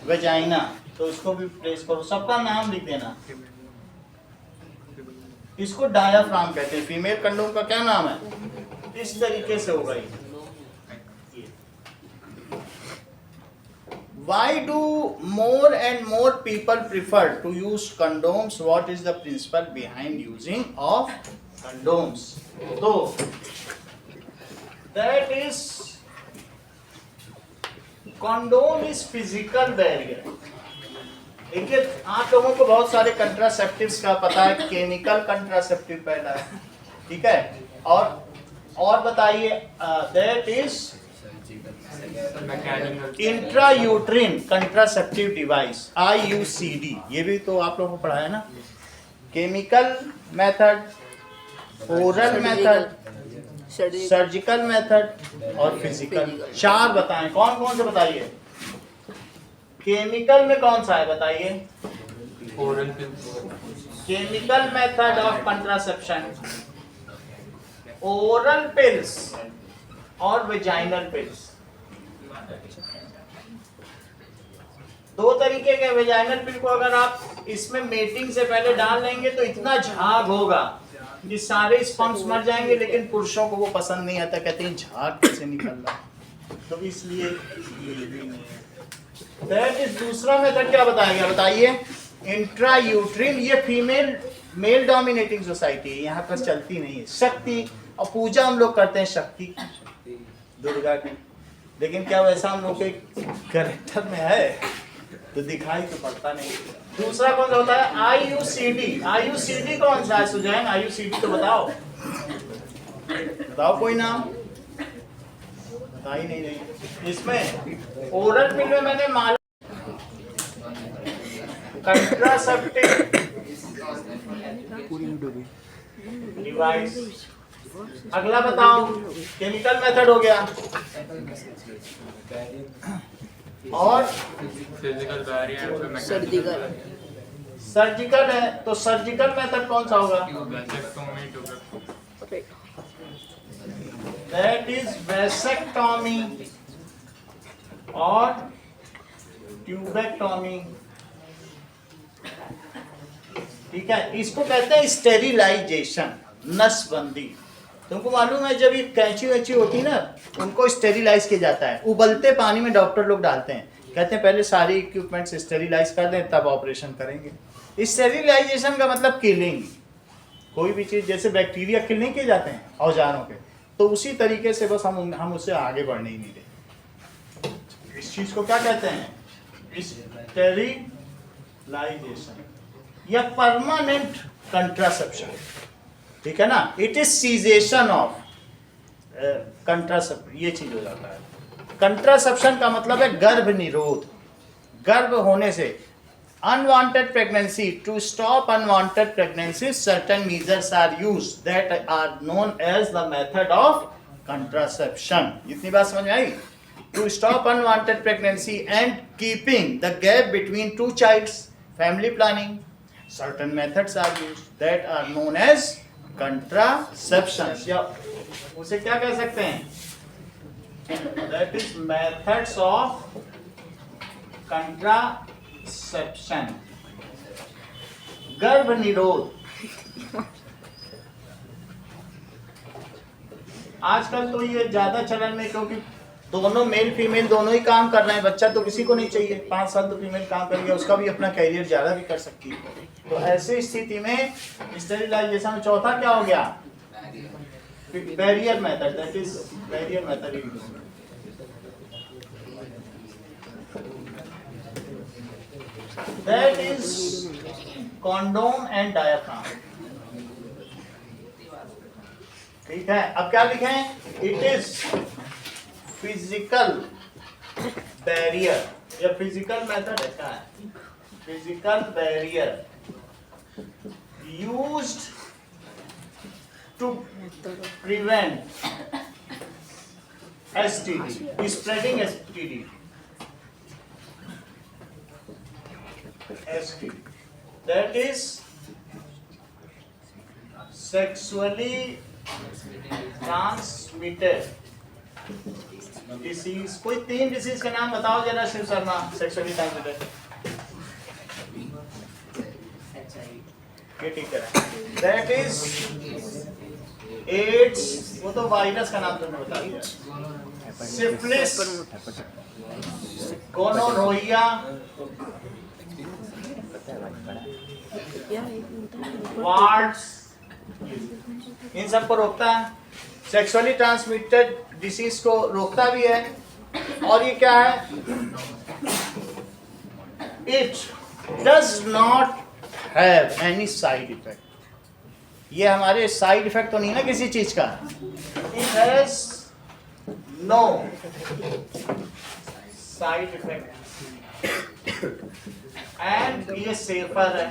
Vagina, तो इसको भी प्लेस करो, सबका नाम लिख देना। इसको डायाफ्राम कहते हैं, फीमेल कंडोम का क्या नाम है? इस तरीके से होगा ये। Why do more and more people prefer to use condoms? What is the principle behind using of condoms? तो that is, condom is physical barrier। देखिए, आप लोगों को बहुत सारे कंट्रासेप्टिव्स का पता है, केमिकल कंट्रासेप्टिव पहला है, ठीक है, और बताइए, that is intrauterine contraceptive device, IUCD, ये भी तो आप लोगों को पढ़ा है ना? Chemical method, oral method, surgical method और फिजिकल। चार बताएं, कौन कौन से बताइए? केमिकल में कौन सा है बताइए? Oral, chemical method of contraception, oral pills और वेजाइनल पिल्स। दो तरीके के वेजाइनल पिल को अगर आप इसमें मेटिंग से पहले डाल लेंगे तो इतना झाग होगा कि सारे स्पर्म्स मर जाएंगे, लेकिन पुरुषों को वो पसंद नहीं आता, कहते हैं झाग कैसे निकल रहा, तो इसलिए ये भी नहीं है। दैट इज दूसरा मेथड क्या बताया, बताइए? इंट्रायूट्रिन, ये फीमेल मेल डोमिनेटिंग सोसाइटी है, यहाँ पर चलती नहीं है। शक्ति, और पूजा हम लोग करते हैं शक्ति दुर्गा की, लेकिन क्या वैसा हम लोग के कैरेक्टर में है? तो दिखाई तो पड़ता नहीं। दूसरा कौन सा होता है? IUCD कौन सा है सुजैन? IUCD तो बताओ, बताओ कोई नाम, बता ही नहीं रही। इसमें ओरल पिल में मैंने माला कंट्रासेप्टिव डिवाइस। अगला बताओ, केमिकल मेथड हो गया, और फिजिकल बैरियर, सर्जिकल, सर्जिकल है तो सर्जिकल मेथड कौन सा होगा? Vasectomy, tubectomy. That is vasectomy और ट्यूबेक्टोमी। ठीक है, इसको कहते हैं स्टेरिलाइजेशन, नसबंदी। तुमको मालूम है जब ये कैंची वैंची होती है ना, उनको स्टेरिलाइज किया जाता है। उबलते पानी में डॉक्टर लोग डालते हैं, कहते हैं पहले सारे इक्विपमेंट्स स्टेरिलाइज कर दें तब ऑपरेशन करेंगे। स्टेरिलाइजेशन का मतलब किलिंग। कोई भी चीज़ जैसे बैक्टीरिया किल नहीं किए जाते हैं औजारों के, तो उसी तरीके से बस हम उससे आगे बढ़ने ही नहीं देते। इस चीज़ को क्या कहते हैं? स्टेरिलाइजेशन या परमानेंट कंट्रासेप्शन। ठीक है ना, it is cessation of contraception, ये चीज हो जाता है। कंट्रासेप्शन का मतलब है गर्भ निरोध। गर्भ होने से unwanted pregnancy, to stop unwanted pregnancy certain measures are used that are known as the method of contraception. इतनी बात समझ में आई? To stop unwanted pregnancy and keeping the gap between two childs, family planning, certain methods are used that are known as contraception। या उसे क्या कह सकते हैं? that is methods of contraception, गर्भ निरोध। आजकल तो ये ज्यादा चलन में, क्योंकि दोनों मेल फीमेल दोनों ही काम कर रहे हैं। बच्चा तो किसी को नहीं चाहिए, 5 साल तो फीमेल काम करेगी, उसका भी अपना कैरियर ज्यादा भी कर सकती है। तो ऐसी स्थिति में स्टेरिलाइजेशन में चौथा क्या हो गया? Barrier method, that is barrier method. That is condom and diaphragm. ठीक है, अब क्या लिखें? इट इज फिजिकल बैरियर या फिजिकल मेथड ऐसा है, physical barrier used to prevent STD, spreading STD, that is sexually transmitted disease. कोई 3 डिसीज का नाम बताओ जरा शिव शर्मा, सेक्सुअली ट्रांसमिटेड। ये ठीक है, दैट इज एड्स, वो तो वायरस का नाम तुमने बता दिया। सिफिलिस, गोनोरोइया, वार्ड्स, इन सबको रोकता है। सेक्सुअली ट्रांसमिटेड डिसीज को रोकता भी है। और ये क्या है? It does not have any side effect. ये हमारे साइड इफेक्ट तो नहीं ना किसी चीज का। It has no side effect and ये सेफर है।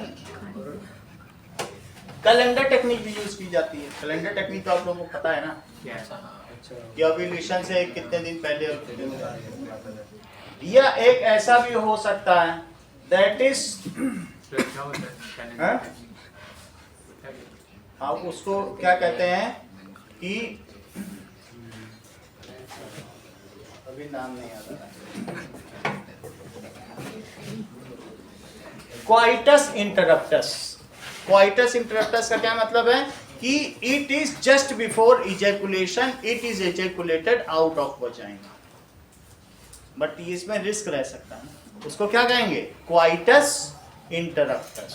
कैलेंडर टेक्निक भी यूज की जाती है। कैलेंडर टेक्निक तो आप लोगों को पता है ना, कि ओव्यूलेशन से कितने दिन पहले और कितने दिन बाद। या एक ऐसा भी हो सकता है, दैट इज आप उसको क्या कहते हैं कि अभी नाम नहीं आता है, क्वाइटस इंटरप्टस। क्वाइटस इंटरप्टस का क्या मतलब है? कि it is just before ejaculation, it is ejaculated out of vagina, but इसमें रिस्क रह सकता है। उसको क्या कहेंगे? Coitus interruptus.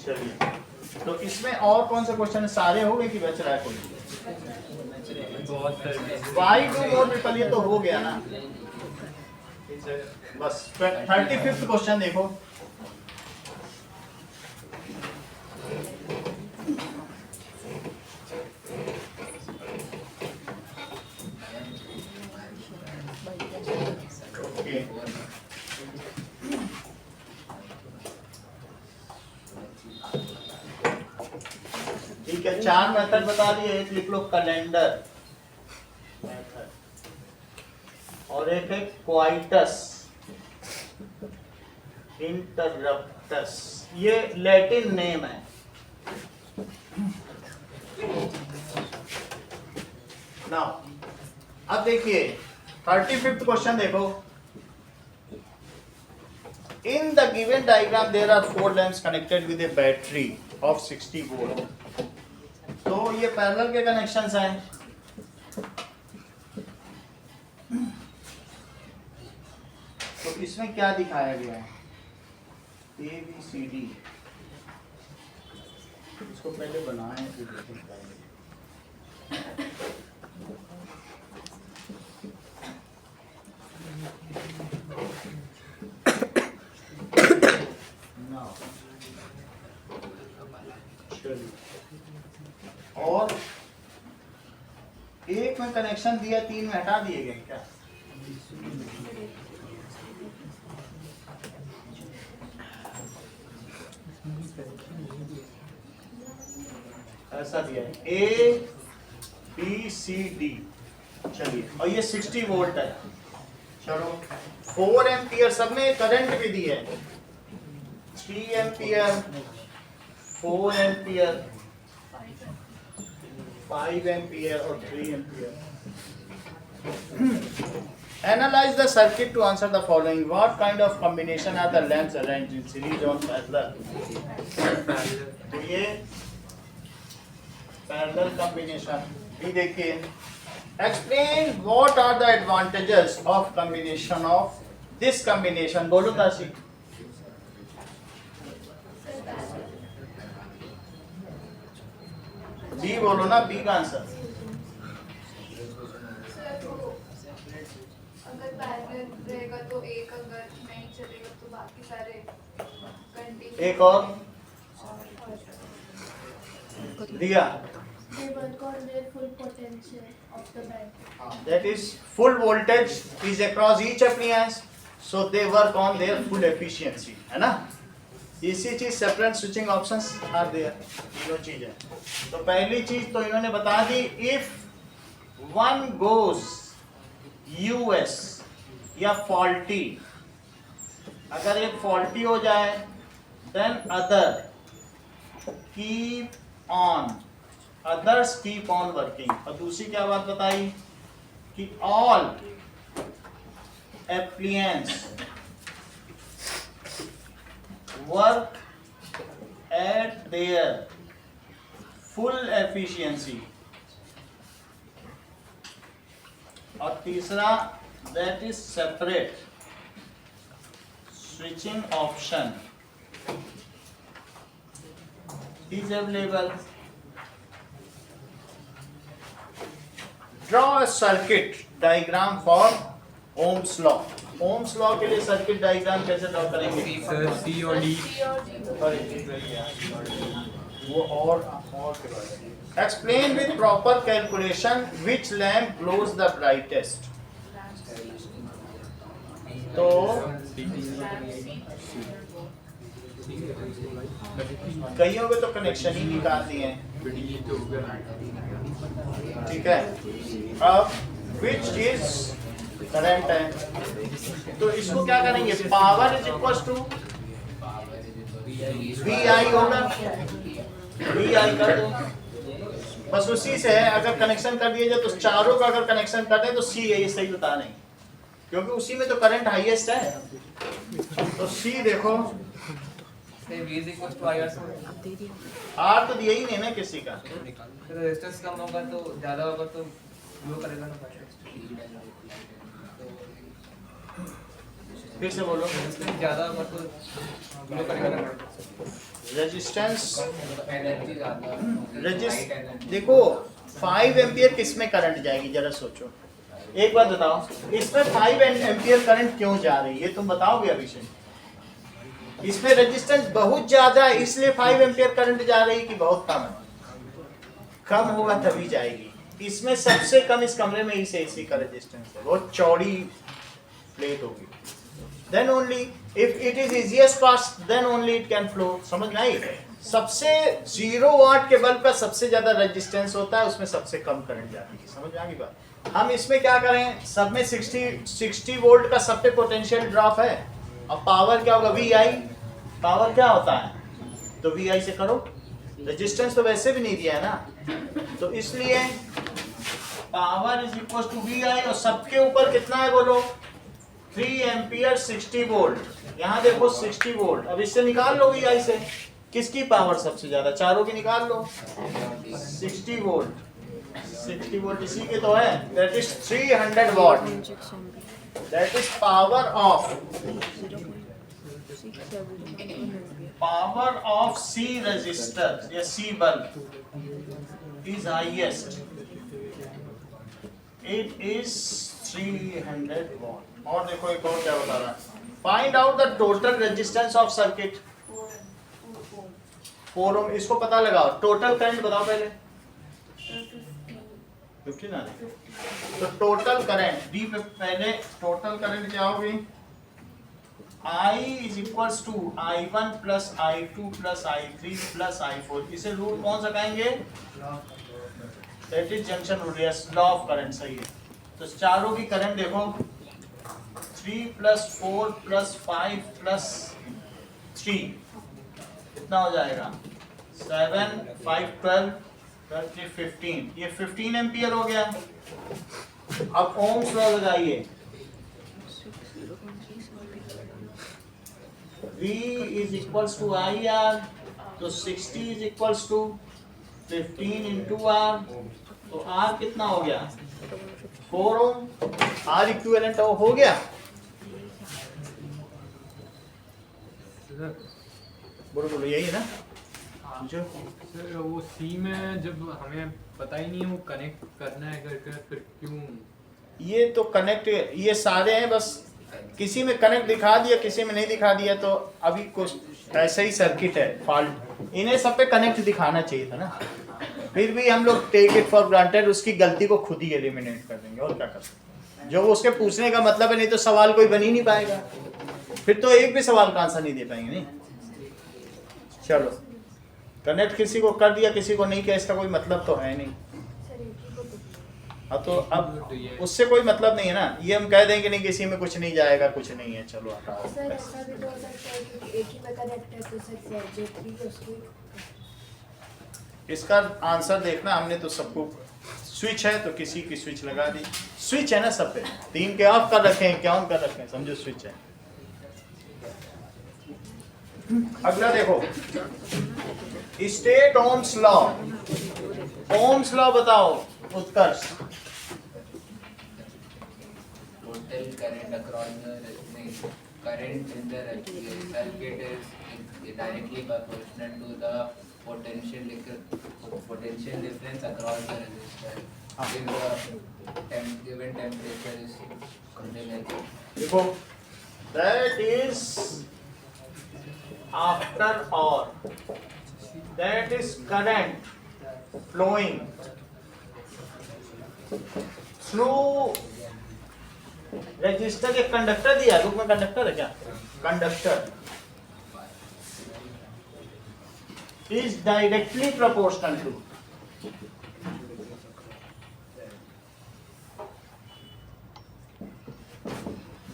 चलिए, तो इसमें और कौन सा क्वेश्चन है? सारे हो गए कि बच रहा है कोई? वाई टू मोर पीपल, ये तो हो गया ना। बस 35th क्वेश्चन देखो। ठीक है, 4 मेथड बता दिए। एक लिख लो कैलेंडर मेथड, और एक है क्वाइटस इंटरप्टस, ये लैटिन नेम है। नाउ अब देखिए 35th क्वेश्चन देखो। In the given diagram there are 4 lamps connected with a battery of 60 volt. तो ये पैरेलल के कनेक्शंस हैं। तो इसमें क्या दिखाया गया है? ABCD, इसको पहले बनाएं फिर देखें। और एक में कनेक्शन दिया, 3 में हटा दिए गए क्या? ऐसा दिया है ABCD। चलिए, और ये 60 वोल्ट है। चलो 4 एम्पियर, सब में करंट भी दी है, 3 एम्पियर, 4 एम्पियर, 5 एम्पियर और 3 ampere. Analyze the circuit to answer the following. What kind of combination are the lamps arranged in series or parallel? तो ये parallel combination भी देखिए। Explain what are the advantages of combination of this combination. बोलो Tashi. B बोलो ना, B का answer. अगर parallel रहेगा तो एक, अगर नहीं चलेगा तो बाकी सारे कंटिन्यू। एक और दिया। They work on their full potential of the battery. That is full voltage is across each appliance, so they work on their full efficiency, है ना? इसी चीज separate switching options are there, तीनों चीजें। तो पहली चीज तो इन्होंने बता दी, इफ वन गोज यूएस या फॉल्टी, अगर एक फॉल्टी हो जाए, then other keep on, others keep on working. और दूसरी क्या बात बताई कि all appliances work at their full efficiency। और तीसरा, that is separate switching option is available। Draw a circuit diagram for Ohm's law। Ohm's law के लिए सर्किट डायग्राम कैसे ड्रॉ करेंगे? सर सी और डी। वो और explain with proper calculation which lamp glows the brightest. तो कईयों के तो कनेक्शन ही निकाल दिए हैं, ठीक है। अब व्हिच इज करंट है, तो इसको क्या करेंगे? Power is equal to VI होगा, VI कर दो, बस उसी से है। अगर कनेक्शन कर दिया जाए तो चारों का अगर कनेक्शन कर दें तो C है, ये सही बता नहीं, क्योंकि उसी में तो करंट हाईएस्ट है। तो C देखो, R तो दिया ही नहीं ना किसी का। रेजिस्टेंस कम होगा तो ज्यादा होगा तो ग्लो करेगा ना। फिर से बोलो, ज्यादा होगा तो ग्लो करेगा ना। रेजिस्टेंस, एनर्जी ज्यादा। देखो 5 एम्पियर किस में करंट जाएगी, जरा सोचो। एक बात बताओ, इसमें 5 एम्पियर करंट क्यों जा रही है, तुम बताओगे अभिषेक? इसमें रेजिस्टेंस बहुत ज्यादा है इसलिए 5 एम्पियर करंट जा रही है कि बहुत कम है? कम होगा तभी जाएगी। इसमें सबसे कम इस कमरे में इस एसी का रेजिस्टेंस है, बहुत चौड़ी प्लेट होगी। Then only if it is easiest pass, then only it can flow। समझ में आई? सबसे 0 वाट के बल्ब का सबसे ज्यादा रेजिस्टेंस होता है, उसमें सबसे कम करंट जाती है। समझ में आ गई बात? हम इसमें क्या करें, सब में 60 वोल्ट का सब पे पोटेंशियल ड्रॉप है, अब पावर क्या होगा, वी आई, पावर क्या होता है, तो वी आई से करो, रेजिस्टेंस तो वैसे भी नहीं दिया है ना, तो इसलिए power is equal to V I, और सबके ऊपर कितना है बोलो, 3 एम्पियर 60 वोल्ट। यहाँ देखो 60 वोल्ट, अब इससे निकाल लो वी आई से, किसकी पावर सबसे ज्यादा, चारों की निकाल लो, 60 वोल्ट, 60 वोल्ट इसी के तो है, that is 300 watt, that is power of C resistor या C bulb is highest, it is 300 watt. और देखो एक और क्या बता रहा है, find out the total resistance of circuit, 4 ohm, इसको पता लगाओ, टोटल करंट बताओ पहले, 15 आ रही, तो टोटल करंट डी पे पहले टोटल करंट क्या होगी, I is equals to I1 plus I2 plus I3 plus I4, इसे रूल कौन सा कहेंगे, that is junction rule, yes, law of current, सही है। तो चारों की करंट देखो, 3 प्लस 4 प्लस 5 प्लस 3 कितना हो जाएगा, 7 5 12 12 15, ये 15 एम्पियर हो गया। अब ओम्स लॉ लगाइए, V is equals to I R, तो 60 इज इक्वल्स टू 15 इंटू आर, तो R कितना हो गया, 4 ओम, R इक्विवेलेंट हो गया, बोलो बोलो, यही है ना जो सर वो सी में जब हमें पता ही नहीं है वो कनेक्ट करना है करके, फिर क्यों, ये तो कनेक्ट, ये सारे हैं, बस किसी में कनेक्ट दिखा दिया किसी में नहीं दिखा दिया, तो अभी कुछ ऐसे ही सर्किट है फॉल्ट, इन्हें सब पे कनेक्ट दिखाना चाहिए था ना, फिर भी हम लोग टेक इट फॉर ग्रांटेड, उसकी गलती को खुद ही एलिमिनेट कर देंगे, और क्या कर सकते हैं, जो उसके पूछने का मतलब है, नहीं तो सवाल कोई बन ही नहीं पाएगा, फिर तो एक भी सवाल का आंसर नहीं दे पाएंगे, नहीं। चलो, कनेक्ट किसी को कर दिया किसी को नहीं किया, इसका कोई मतलब तो है नहीं, हाँ, तो अब उससे कोई मतलब नहीं है ना, ये हम कह देंगे नहीं किसी में कुछ नहीं जाएगा, कुछ नहीं है, चलो हटाओ। सर ऐसा भी तो हो सकता है कि एक ही में कनेक्ट है तो सर जो 3 है उसको, इसका आंसर देखना, हमने तो सबको स्विच है तो किसी की स्विच लगा दी, स्विच है ना सब पे, 3 के ऑफ कर रखे हैं, क्या ऑन कर रखे हैं, समझो स्विच है। अगला देखो, state Ohm's law, Ohm's law बताओ उत्कर्ष, total current across the current in the circuit is directly proportional to the potential difference across the resistor if the given temperature is something like that. देखो, that is after or, that is current flowing through resistor, एक conductor दिया, book में conductor है क्या, conductor is directly proportional to,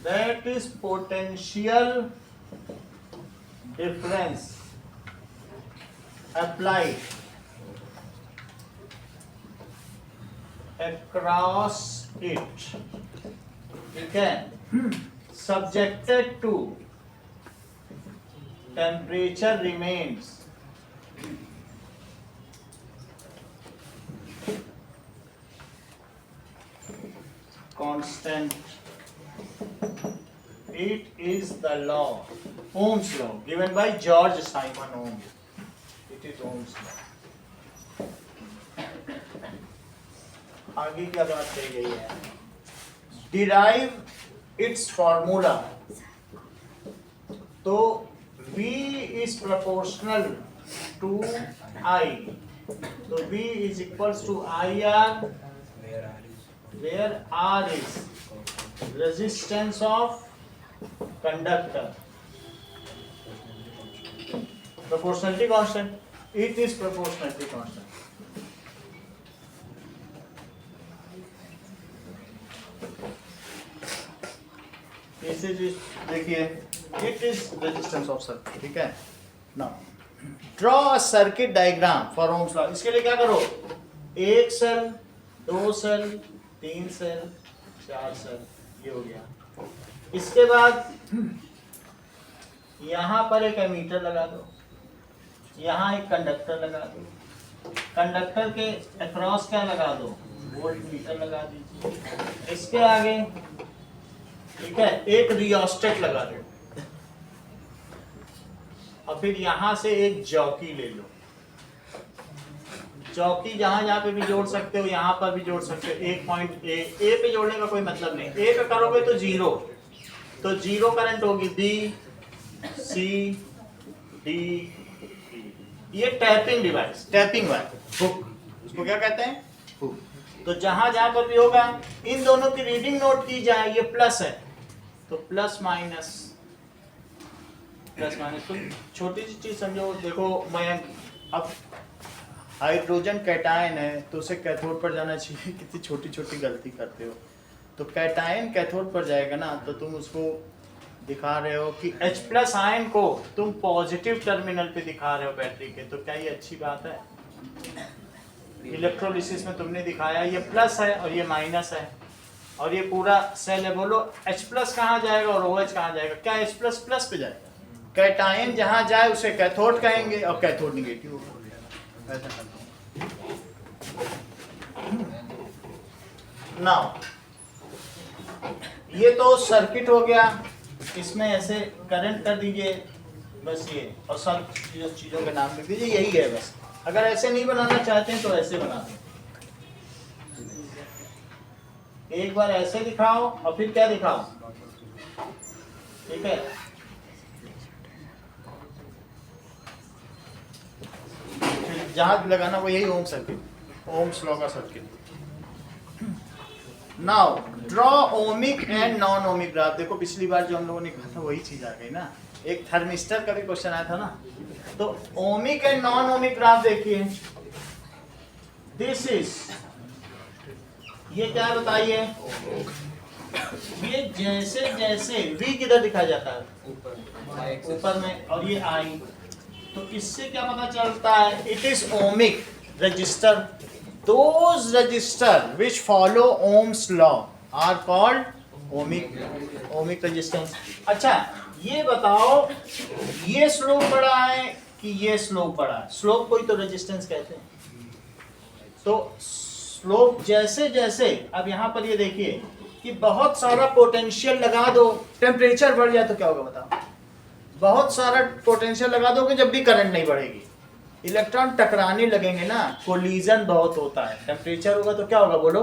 that is potential difference applied across it, ठीक है, subjected to temperature remains constant, it is the law, Ohm's law, given by George Simon Ohm, it is Ohm's law। आगे क्या बात कही गई है, derive its formula, तो V is proportional to I, तो V is equals to IR, where R is resistance of conductor, proportionality constant, it is proportionality constant। देखिए it is resistance of circuit, ठीक है। Now draw a circuit diagram for Ohm's law. इसके लिए क्या करो, 1 cell 2 cell 3 cell 4 cell, ये हो गया। इसके बाद यहाँ पर एक एमीटर लगा दो, यहाँ एक कंडक्टर लगा दो, कंडक्टर के अक्रॉस क्या लगा दो, वोल्ट मीटर लगा दीजिए। इसके आगे ठीक है एक रियोस्टेट लगा दो, और फिर यहां से एक जॉकी ले लो। जॉकी जहां जहां पे भी जोड़ सकते हो, यहां पर भी जोड़ सकते हो। एक पॉइंट ए पे जोड़ने का कोई मतलब नहीं, ए पे करोगे तो जीरो, तो जीरो करंट होगी बी सी डी। ये tapping device, tapping wire, hook, उसको क्या कहते हैं, हुक। तो जहां जहां पर भी होगा इन दोनों की रीडिंग नोट की जाए। ये प्लस है तो प्लस माइनस, प्लस माइनस। तो छोटी सी चीज समझो, देखो मैं अब हाइड्रोजन कैटायन है तो उसे कैथोड पर जाना चाहिए, कितनी छोटी छोटी गलती करते हो। तो कैटायन कैथोड पर जाएगा ना, तो तुम उसको दिखा रहे हो कि H प्लस आयन को तुम पॉजिटिव टर्मिनल पे दिखा रहे हो बैटरी के, तो क्या ये अच्छी बात है? इलेक्ट्रोलिसिस में तुमने दिखाया ये प्लस है और ये माइनस है, और ये पूरा सेल है। बोलो H प्लस कहाँ जाएगा और OH कहाँ जाएगा? क्या H प्लस प्लस पे जाएगा? कैटायन जहाँ जाए उसे कैथोड कहेंगे और कैथोड निगेटिव होगा। ऐसा करते हैं। नाउ ये तो सर्किट हो गया, इसमें ऐसे करंट कर दीजिए बस ये, और सब चीज़ों के नाम लिख दीजिए, यही है बस। अगर ऐसे नहीं बनाना चाहते हैं तो ऐसे बना दें। एक बार ऐसे दिखाओ और फिर क्या दिखाओ, ठीक है। फिर जहां लगाना वो यही ओम सर्किट, ओम्स लॉ का circuit. Now draw ohmic and non ohmic graph. देखो पिछली बार जो हम लोगों ने कहा था वही चीज आ गई ना, एक थर्मिस्टर का भी क्वेश्चन आया था ना। तो ohmic and non ohmic graph देखिए, दिस इज, ये क्या बताइए, ये जैसे जैसे V किधर दिखा जाता है, ऊपर में, और ये I, तो इससे क्या पता चलता है, it is ohmic register. Those register which follow Ohm's law are called ohmic resistance। अच्छा ये बताओ, ये स्लोप बड़ा है कि ये स्लोप बड़ा है? स्लोप को ही तो रेजिस्टेंस कहते हैं। तो स्लोप जैसे जैसे, अब यहाँ पर ये देखिए कि बहुत सारा पोटेंशियल लगा दो, टेम्परेचर बढ़ जाए तो क्या होगा बताओ? बहुत सारा पोटेंशियल लगा दोगे जब भी करंट नहीं बढ़ेगी, इलेक्ट्रॉन टकराने लगेंगे ना, कोलिजन बहुत होता है। टेम्परेचर होगा तो क्या होगा बोलो,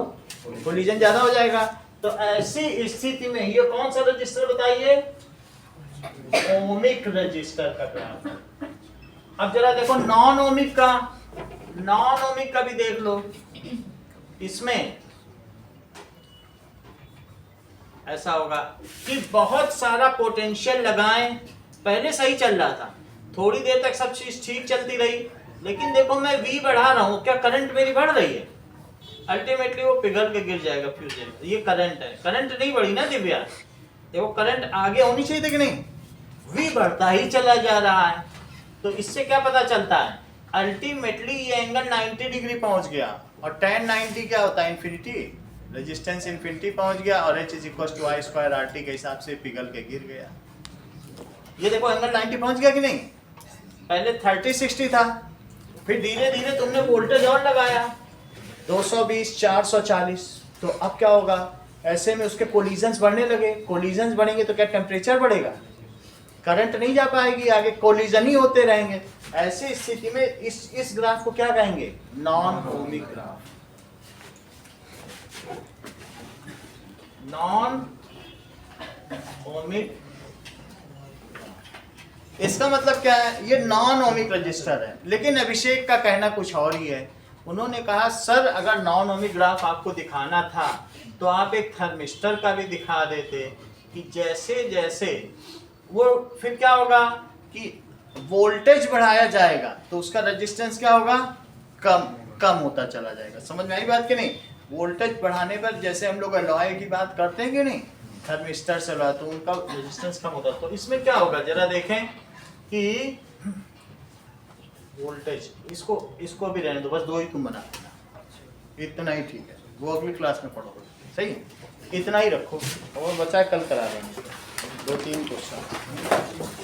कोलिजन ज्यादा हो जाएगा। तो ऐसी स्थिति में ये कौन सा रजिस्टर बताइए, ओमिक रजिस्टर का ग्राफ। अब जरा देखो नॉन ओमिक का, नॉन ओमिक का भी देख लो। इसमें ऐसा होगा कि बहुत सारा पोटेंशियल लगाएं, पहले सही चल रहा था, थोड़ी देर तक सब चीज ठीक चलती रही, लेकिन देखो मैं V बढ़ा रहा हूँ, क्या करंट मेरी बढ़ रही है? अल्टीमेटली वो पिघल के गिर जाएगा, फ्यूज जाएगा। ये करंट है, करंट नहीं बढ़ी ना दिव्या, देखो करंट आगे होनी चाहिए थी कि नहीं, V बढ़ता ही चला जा रहा है। तो इससे क्या पता चलता है, अल्टीमेटली ये एंगल 90 डिग्री पहुंच गया, और tan 90 क्या होता है, इन्फिनिटी, रेजिस्टेंस इन्फिनिटी पहुंच गया, और H = I2RT के हिसाब से पिघल के गिर गया। ये देखो एंगल 90 पहुंच गया कि नहीं? पहले 30-60 था, फिर धीरे धीरे तुमने वोल्टेज और लगाया 220 440, तो अब क्या होगा, ऐसे में उसके कोलिजन्स बढ़ने लगे। कोलिजन्स बढ़ेंगे तो क्या टेम्परेचर बढ़ेगा? करंट नहीं जा पाएगी आगे, कोलिजन ही होते रहेंगे। ऐसी स्थिति में इस ग्राफ को क्या कहेंगे, non ohmic graph. Non ohmic, इसका मतलब क्या है, ये नॉन ओमिक रजिस्टर है। लेकिन अभिषेक का कहना कुछ और ही है। उन्होंने कहा सर अगर नॉन ओमिक ग्राफ आपको दिखाना था तो आप एक थर्मिस्टर का भी दिखा देते, कि जैसे जैसे वो फिर क्या होगा कि वोल्टेज बढ़ाया जाएगा तो उसका रेजिस्टेंस क्या होगा, कम होता चला जाएगा। समझ में आई बात कि नहीं? वोल्टेज बढ़ाने पर जैसे हम लोग अलॉय की बात करते हैं कि नहीं, थर्मिस्टर चल रहा है तो उनका रेजिस्टेंस कम होता है। तो इसमें क्या होगा जरा देखें कि वोल्टेज इसको भी रहने दो, बस दो ही तुम बना देना, इतना ही ठीक है, वो अगली क्लास में पढ़ोगे, सही है? इतना ही रखो और बचा कल करा देंगे 2-3 क्वेश्चन।